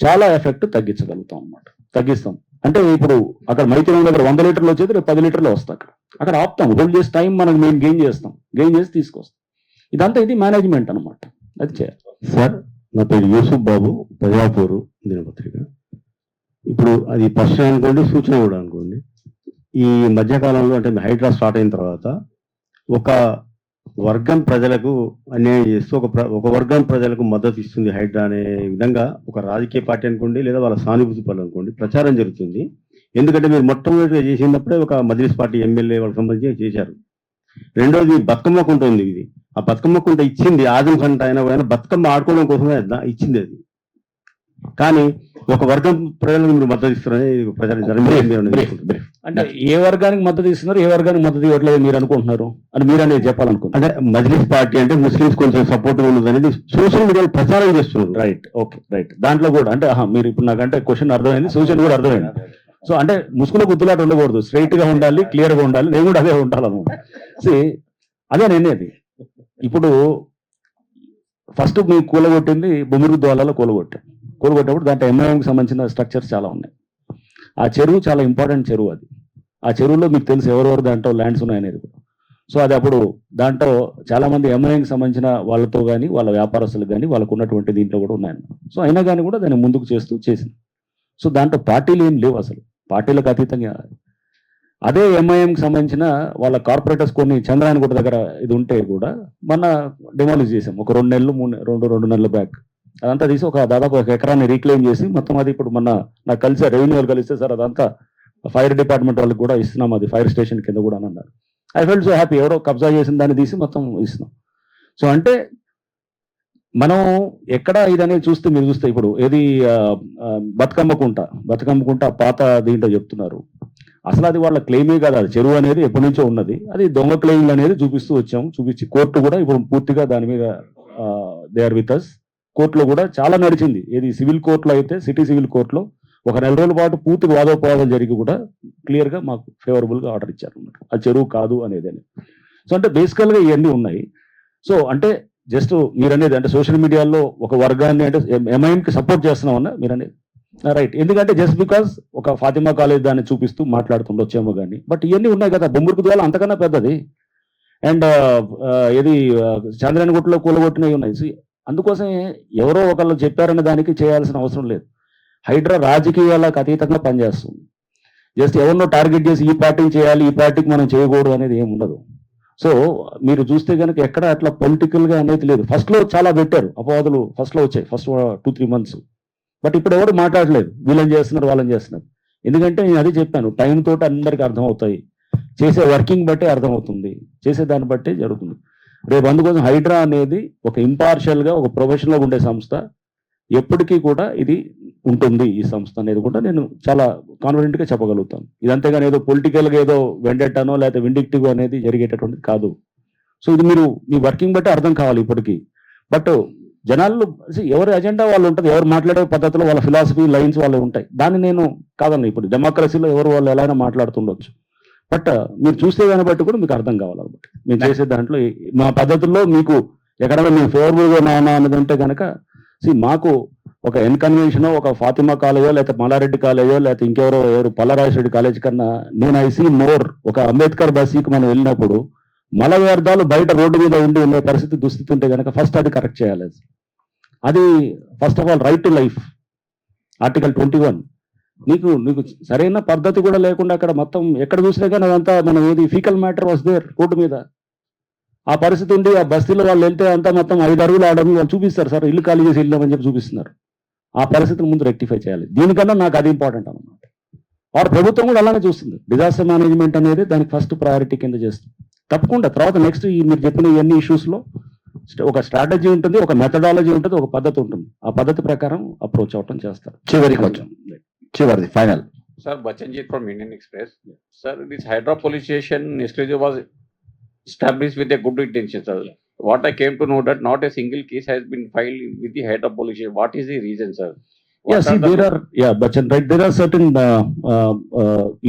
చాలా ఎఫెక్ట్ తగ్గించగలుగుతాం అన్నమాట. తగ్గిస్తాం అంటే ఇప్పుడు అక్కడ మైత్రివనం దగ్గర 100 లీటర్లు వచ్చేది 10 లీటర్లు వస్తాయి. అక్కడ ఆపుతాం, హోల్డ్ చేసి టైం మనకు మేము గెయిన్ చేసి తీసుకొస్తాం. ఇదంతా ఇది మేనేజ్మెంట్ అనమాట, అది చేయాలి. సార్ నా పేరు యూసుఫ్ బాబు, ప్రజాపూరు దినపత్రిక. ఇప్పుడు అది ప్రశ్న అనుకోండి, సూచన కూడా అనుకోండి. ఈ మధ్యకాలంలో అంటే హైడ్రా స్టార్ట్ అయిన తర్వాత ఒక వర్గం ప్రజలకు అన్యాయం చేస్తూ ఒక వర్గం ప్రజలకు మద్దతు ఇస్తుంది హైడ్రా అనే విధంగా ఒక రాజకీయ పార్టీ అనుకోండి, లేదా వాళ్ళ సానుభూతి పనులు అనుకోండి, ప్రచారం జరుగుతుంది. ఎందుకంటే మీరు మొట్టమొదటిగా చేసినప్పుడే ఒక మజ్లిస్ పార్టీ ఎమ్మెల్యే వాళ్ళకి సంబంధించి చేశారు. రెండోది బతుకమ్మ కుంట ఉంది. ఇది ఆ బతుకమ్మ కుంట ఇచ్చింది ఆజం ఖాన్ అయినా కూడా బతుకమ్మ ఆడుకోవడం కోసమే ఇచ్చింది అది. కానీ ఒక వర్గం ప్రజలకు మీరు మద్దతు ఇస్తున్నారని ప్రచారం అంటే ఏ వర్గానికి మద్దతు ఇస్తున్నారు, ఏ వర్గానికి మద్దతు ఇవ్వట్లేదు మీరు అనుకుంటున్నారు అని మీరు అనేది చెప్పాలనుకుంటున్నారు. అంటే మజ్లిస్ పార్టీ అంటే ముస్లిమ్స్ కొంచెం సపోర్ట్ ఉన్నది అనేది సోషల్ మీడియాలో ప్రచారం చేస్తున్నారు. Right, okay, right. దాంట్లో కూడా అంటే మీరు ఇప్పుడు నాకంటే క్వశ్చన్ అర్థమైంది, సూచన కూడా అర్థమైంది. సో అంటే ముసుగులో గుద్దులాట ఉండకూడదు, స్ట్రైట్ గా ఉండాలి, క్లియర్ గా ఉండాలి. నేను కూడా అదే ఉండాలన్నమాట. అదే నేనేది ఇప్పుడు ఫస్ట్ మీకు కూలగొట్టింది బొమ్మిరుగు ద్వారాలో కూలగొట్టినప్పుడు దాంట్లో ఎంఐఎంకి సంబంధించిన స్ట్రక్చర్స్ చాలా ఉన్నాయి. ఆ చెరువు చాలా ఇంపార్టెంట్ చెరువు అది. ఆ చెరువులో మీకు తెలుసు ఎవరెవరు దాంట్లో ల్యాండ్స్ ఉన్నాయనేది కూడా. సో అది అప్పుడు దాంట్లో చాలా మంది ఎంఐఎంకి సంబంధించిన వాళ్ళతో కానీ వాళ్ళ వ్యాపారస్తులకు కానీ వాళ్ళకు ఉన్నటువంటి దీంట్లో కూడా ఉన్నాయన్నమాట. సో అయినా కానీ కూడా దాన్ని ముందుకు చేసింది. సో దాంట్లో పార్టీలు ఏం లేవు అసలు, పార్టీలకు అతీతంగా. అదే ఎంఐఎంకి సంబంధించిన వాళ్ళ కార్పొరేటర్స్ కొన్ని చంద్రాయనగుట్ట దగ్గర ఇది ఉంటే కూడా మన డిమాలిష్ చేసాం ఒక 2 నెలల బ్యాక్. అదంతా తీసి దాదాపు 1 ఎకరాన్ని రీక్లెయిమ్ చేసి మొత్తం అది ఇప్పుడు నాకు కలిసి రెవెన్యూ వాళ్ళు కలిస్తే సార్ అదంతా ఫైర్ డిపార్ట్మెంట్ వాళ్ళకి కూడా ఇస్తున్నాం, అది ఫైర్ స్టేషన్ కింద కూడా అని అన్నారు. I felt so happy. ఎవరో కబ్జా చేసిన దాన్ని తీసి మొత్తం ఇస్తున్నాం. సో అంటే మనం ఎక్కడ ఇదనేది చూస్తే మీరు చూస్తే ఇప్పుడు ఏది బతుకమ్మకుంట పాత దీంట్లో చెప్తున్నారు. అసలు అది వాళ్ళ క్లెయిమే కాదు, అది చెరువు అనేది ఎప్పటి నుంచో ఉన్నది. అది దొంగ క్లెయిమ్లు అనేది చూపించి కోర్టు కూడా ఇప్పుడు పూర్తిగా దాని మీద దే ఆర్ విత్ అస్. కోర్టులో కూడా చాలా నడిచింది. ఏది సివిల్ కోర్టులో అయితే సిటీ సివిల్ కోర్టులో 1 నెల రోజుల పాటు పూర్తిగా వాదోపవాదాలు జరిగి కూడా క్లియర్ గా మాకు ఫేవరబుల్ గా ఆర్డర్ ఇచ్చారు అన్నమాట, ఆ చెరువు కాదు అనేది. సో అంటే బేసికల్ గా ఇవన్నీ ఉన్నాయి. సో అంటే జస్ట్ మీరు అనేది అంటే సోషల్ మీడియాలో ఒక వర్గాన్ని అంటే ఎంఐఎంకి సపోర్ట్ చేస్తున్నామన్నా మీరు అనేది రైట్. ఎందుకంటే జస్ట్ బికాస్ ఒక ఫాతిమా కాలేజ్ దాన్ని చూపిస్తూ మాట్లాడుతుండొచ్చేమో కానీ, బట్ ఇవన్నీ ఉన్నాయి కదా. బొమ్మూరుకు ద్వారా అంతకన్నా పెద్దది. అండ్ ఏది చంద్రనగుట్టలో కూలగొట్టినవి ఉన్నాయి. అందుకోసమే ఎవరో ఒకళ్ళు చెప్పారనే దానికి చేయాల్సిన అవసరం లేదు. హైడ్రా రాజకీయాలకు అతీతంగా పనిచేస్తుంది. జస్ట్ ఎవరినో టార్గెట్ చేసి ఈ పార్టీకి చేయాలి, ఈ పార్టీకి మనం చేయకూడదు అనేది ఏమి ఉండదు. సో మీరు చూస్తే కనుక ఎక్కడ అట్లా పొలిటికల్ గా అనేది లేదు. ఫస్ట్ లో చాలా పెట్టారు అపవాదులు, ఫస్ట్ లో వచ్చాయి, ఫస్ట్ 2-3 months. బట్ ఇప్పుడు ఎవరు మాట్లాడలేదు, వీళ్ళని చేస్తున్నారు వాళ్ళని చేస్తున్నారు. ఎందుకంటే నేను అది చెప్పాను, టైం తోటి అందరికి అర్థమవుతాయి, చేసే వర్కింగ్ బట్టే అర్థమవుతుంది, చేసే దాన్ని బట్టే జరుగుతుంది. రేపు అందుకోసం హైడ్రా అనేది ఒక ఇంపార్షియల్ గా ఒక ప్రొఫెషనల్ గా ఉండే సంస్థ, ఎప్పటికీ కూడా ఇది ఉంటుంది ఈ సంస్థ అనేది కూడా నేను చాలా కాన్ఫిడెంట్ గా చెప్పగలుగుతాను. ఇదంతేగాని ఏదో పొలిటికల్ గా ఏదో వెండెట్టానో లేకపోతే విండిక్టివ్ అనేది జరిగేటటువంటిది కాదు. సో ఇది మీరు మీ వర్కింగ్ బట్టి అర్థం కావాలి ఇప్పటికీ. బట్ జనాలు ఎవరి అజెండా వాళ్ళు ఉంటుంది, ఎవరు మాట్లాడే పద్ధతిలో వాళ్ళ ఫిలాసఫీ లైన్స్ వాళ్ళు ఉంటాయి. దాన్ని నేను కాదన్న, ఇప్పుడు డెమోక్రసీలో ఎవరు వాళ్ళు ఎలా మాట్లాడుతుండొచ్చు. బట్ మీరు చూస్తే దాన్ని బట్టి కూడా మీకు అర్థం కావాలన్నమాట. మీరు చేసే దాంట్లో మా పద్ధతుల్లో మీకు ఎక్కడైనా మేము ఫేవరబుల్గా ఉన్నామా అన్నది ఉంటే కనుక మాకు ఒక ఎన్కన్వెన్షన్ ఒక ఫాతిమా కాలేజో లేకపోతే మల్లారెడ్డి కాలేజో లేకపోతే ఎవరు పల్లరాజరెడ్డి కాలేజ్ కన్నా నేను ఐ సీ మోర్ ఒక అంబేద్కర్ బస్సీకి మనం వెళ్ళినప్పుడు మల వ్యర్థాలు బయట రోడ్డు మీద ఉండే దుస్థితి ఉంటే కనుక ఫస్ట్ అది కరెక్ట్ చేయాలి. అది first of all right to life, article 21. నీకు సరైన పద్ధతి కూడా లేకుండా అక్కడ మొత్తం ఎక్కడ చూసినా కానీ అదంతా మనం ఏది faecal matter was there road మీద. ఆ పరిస్థితి ఉండి ఆ బస్తీలో వాళ్ళు వెళ్తే అంతా మొత్తం 5 అడుగులు ఆడని వాళ్ళు చూపిస్తారు, సార్ ఇల్లు ఖాళీ చేసి వెళ్ళామని చెప్పి చూపిస్తున్నారు. ఆ పరిస్థితిని ముందు రెక్టిఫై చేయాలి. దీనికన్నా నాకు అది ఇంపార్టెంట్ అనమాట. వారు ప్రభుత్వం కూడా అలానే చూస్తుంది. డిజాస్టర్ మేనేజ్మెంట్ అనేది దానికి ఫస్ట్ ప్రయారిటీ కింద చేస్తుంది. తప్పకుండా తర్వాత నెక్స్ట్ మీరు చెప్పిన ఇవన్నీ ఇష్యూస్లో ఒక స్ట్రాటజీ ఉంటుంది, ఒక మెథడాలజీ ఉంటుంది, ఒక పద్ధతి ఉంటుంది. ఆ పద్ధతి ప్రకారం అప్రోచ్ అవటం చేస్తారు. చివరిది final. Sir, Bachanjit from Indian Express. Sir, this Hydra police station yesterday was established with a good intention, sir. What I came to know that not a single case has been filed with the Hydra police station. What is the reason, sir? Bachan, right? There are certain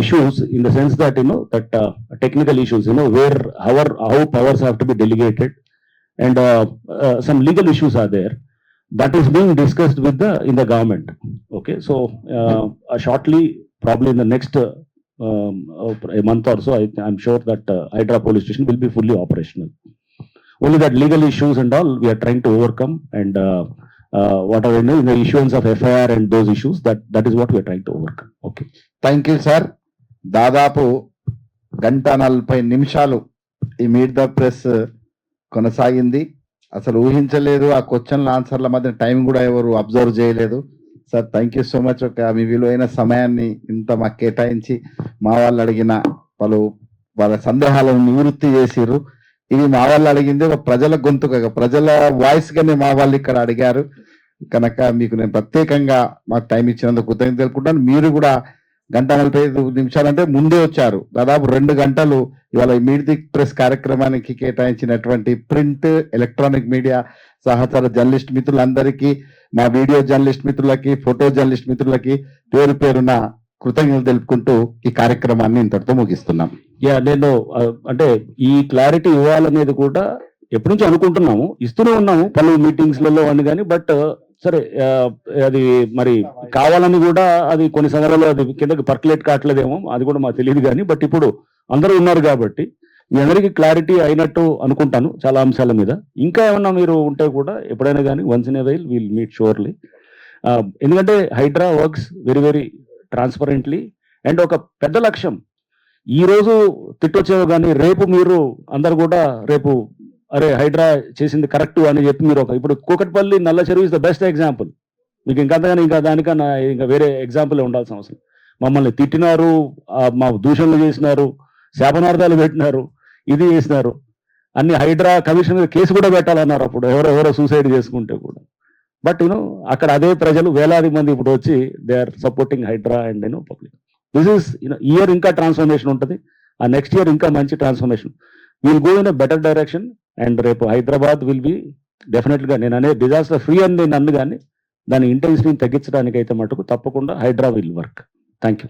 issues in the sense that that technical issues, where how powers have to be delegated, and some legal issues are there. That is being discussed with in the government. Okay, so shortly, probably in the next a month or so, I'm sure that Hydra police station will be fully operational. Only that legal issues and all we are trying to overcome, and what are in the ఇష్యూన్స్ of FIR and those issues that is what we are trying to overcome. Okay, thank you sir. దాదాపు 1:40 ఈ మీట్ ద ప్రెస్ కొనసాగింది. అసలు ఊహించలేదు, ఆ క్వశ్చన్ల ఆన్సర్ల మధ్య టైం కూడా ఎవరు అబ్జర్వ్ చేయలేదు. Sir thank you so much. మీ విలువైన సమయాన్ని ఇంత మాకు కేటాయించి మా వాళ్ళు అడిగిన వాళ్ళ సందేహాలను నివృత్తి చేసిర్రు. ఇది మా వాళ్ళు అడిగింది ఒక ప్రజల గొంతుకగా, ప్రజల వాయిస్ గానే మా వాళ్ళు ఇక్కడ అడిగారు కనుక మీకు నేను ప్రత్యేకంగా మాకు టైం ఇచ్చినందుకు కృతజ్ఞతలు తెలుపుకుంటాను. మీరు కూడా 1:45 అంటే ముందే వచ్చారు. దాదాపు 2 గంటలు ఇవాళ మీట్ ది ప్రెస్ కార్యక్రమానికి కేటాయించినటువంటి ప్రింట్, ఎలక్ట్రానిక్ మీడియా సహచర జర్నలిస్ట్ మిత్రులందరికీ, మా వీడియో జర్నలిస్ట్ మిత్రులకి, ఫోటో జర్నలిస్ట్ మిత్రులకి పేరు పేరున కృతజ్ఞతలు తెలుపుకుంటూ ఈ కార్యక్రమాన్ని ఇంతటితో ముగిస్తున్నాం. నేను అంటే ఈ క్లారిటీ ఇవ్వాలనేది కూడా ఎప్పటి నుంచి అనుకుంటున్నాము, ఇస్తూనే ఉన్నాము పలు మీటింగ్స్లలో అని కానీ, బట్ సరే అది మరి కావాలని కూడా అది కొన్ని సందర్భాల్లో అది కిందకి పర్కులేట్ కావట్లేదేమో, అది కూడా మాకు తెలియదు కానీ, బట్ ఇప్పుడు అందరూ ఉన్నారు కాబట్టి మీ అందరికీ క్లారిటీ అయినట్టు అనుకుంటాను చాలా అంశాల మీద. ఇంకా ఏమన్నా మీరు ఉంటే కూడా ఎప్పుడైనా కానీ once in a while will meet surely. ఎందుకంటే HYDRAA works very very transparently and ఒక పెద్ద లక్ష్యం. ఈ రోజు తిట్టొచ్చేవో కానీ రేపు మీరు అందరు కూడా రేపు అరే హైడ్రా చేసింది కరెక్ట్ అని చెప్పి మీరు ఇప్పుడు కూకట్పల్లి నల్ల చెరువు ఇస్ ద బెస్ట్ ఎగ్జాంపుల్. మీకు ఇంకంతగానే ఇంకా దానికన్నా ఇంకా వేరే ఎగ్జాంపుల్ ఉండాల్సిన అవసరం. మమ్మల్ని తిట్టినారు, మా దూషణలు చేసినారు, శాపనార్థాలు పెట్టినారు, ఇది చేసినారు, అన్ని హైడ్రా కమిషన్ మీద కేసు కూడా పెట్టాలన్నారు అప్పుడు ఎవరెవరో సూసైడ్ చేసుకుంటే కూడా. బట్ అక్కడ అదే ప్రజలు వేలాది మంది ఇప్పుడు వచ్చి they are supporting Hydraa and public. This is year ఇంకా ట్రాన్స్ఫర్మేషన్ ఉంటుంది, ఆ నెక్స్ట్ ఇయర్ ఇంకా మంచి transformation will go in a better direction. And రేపు హైదరాబాద్ విల్ బి డెఫినెట్గా, నేను అనేది డిజాస్టర్ ఫ్రీ అని నేను అన్ను కానీ దాని ఇంటెన్సిటీని తగ్గించడానికి అయితే మటుకు తప్పకుండా Hydraa will work. Thank you.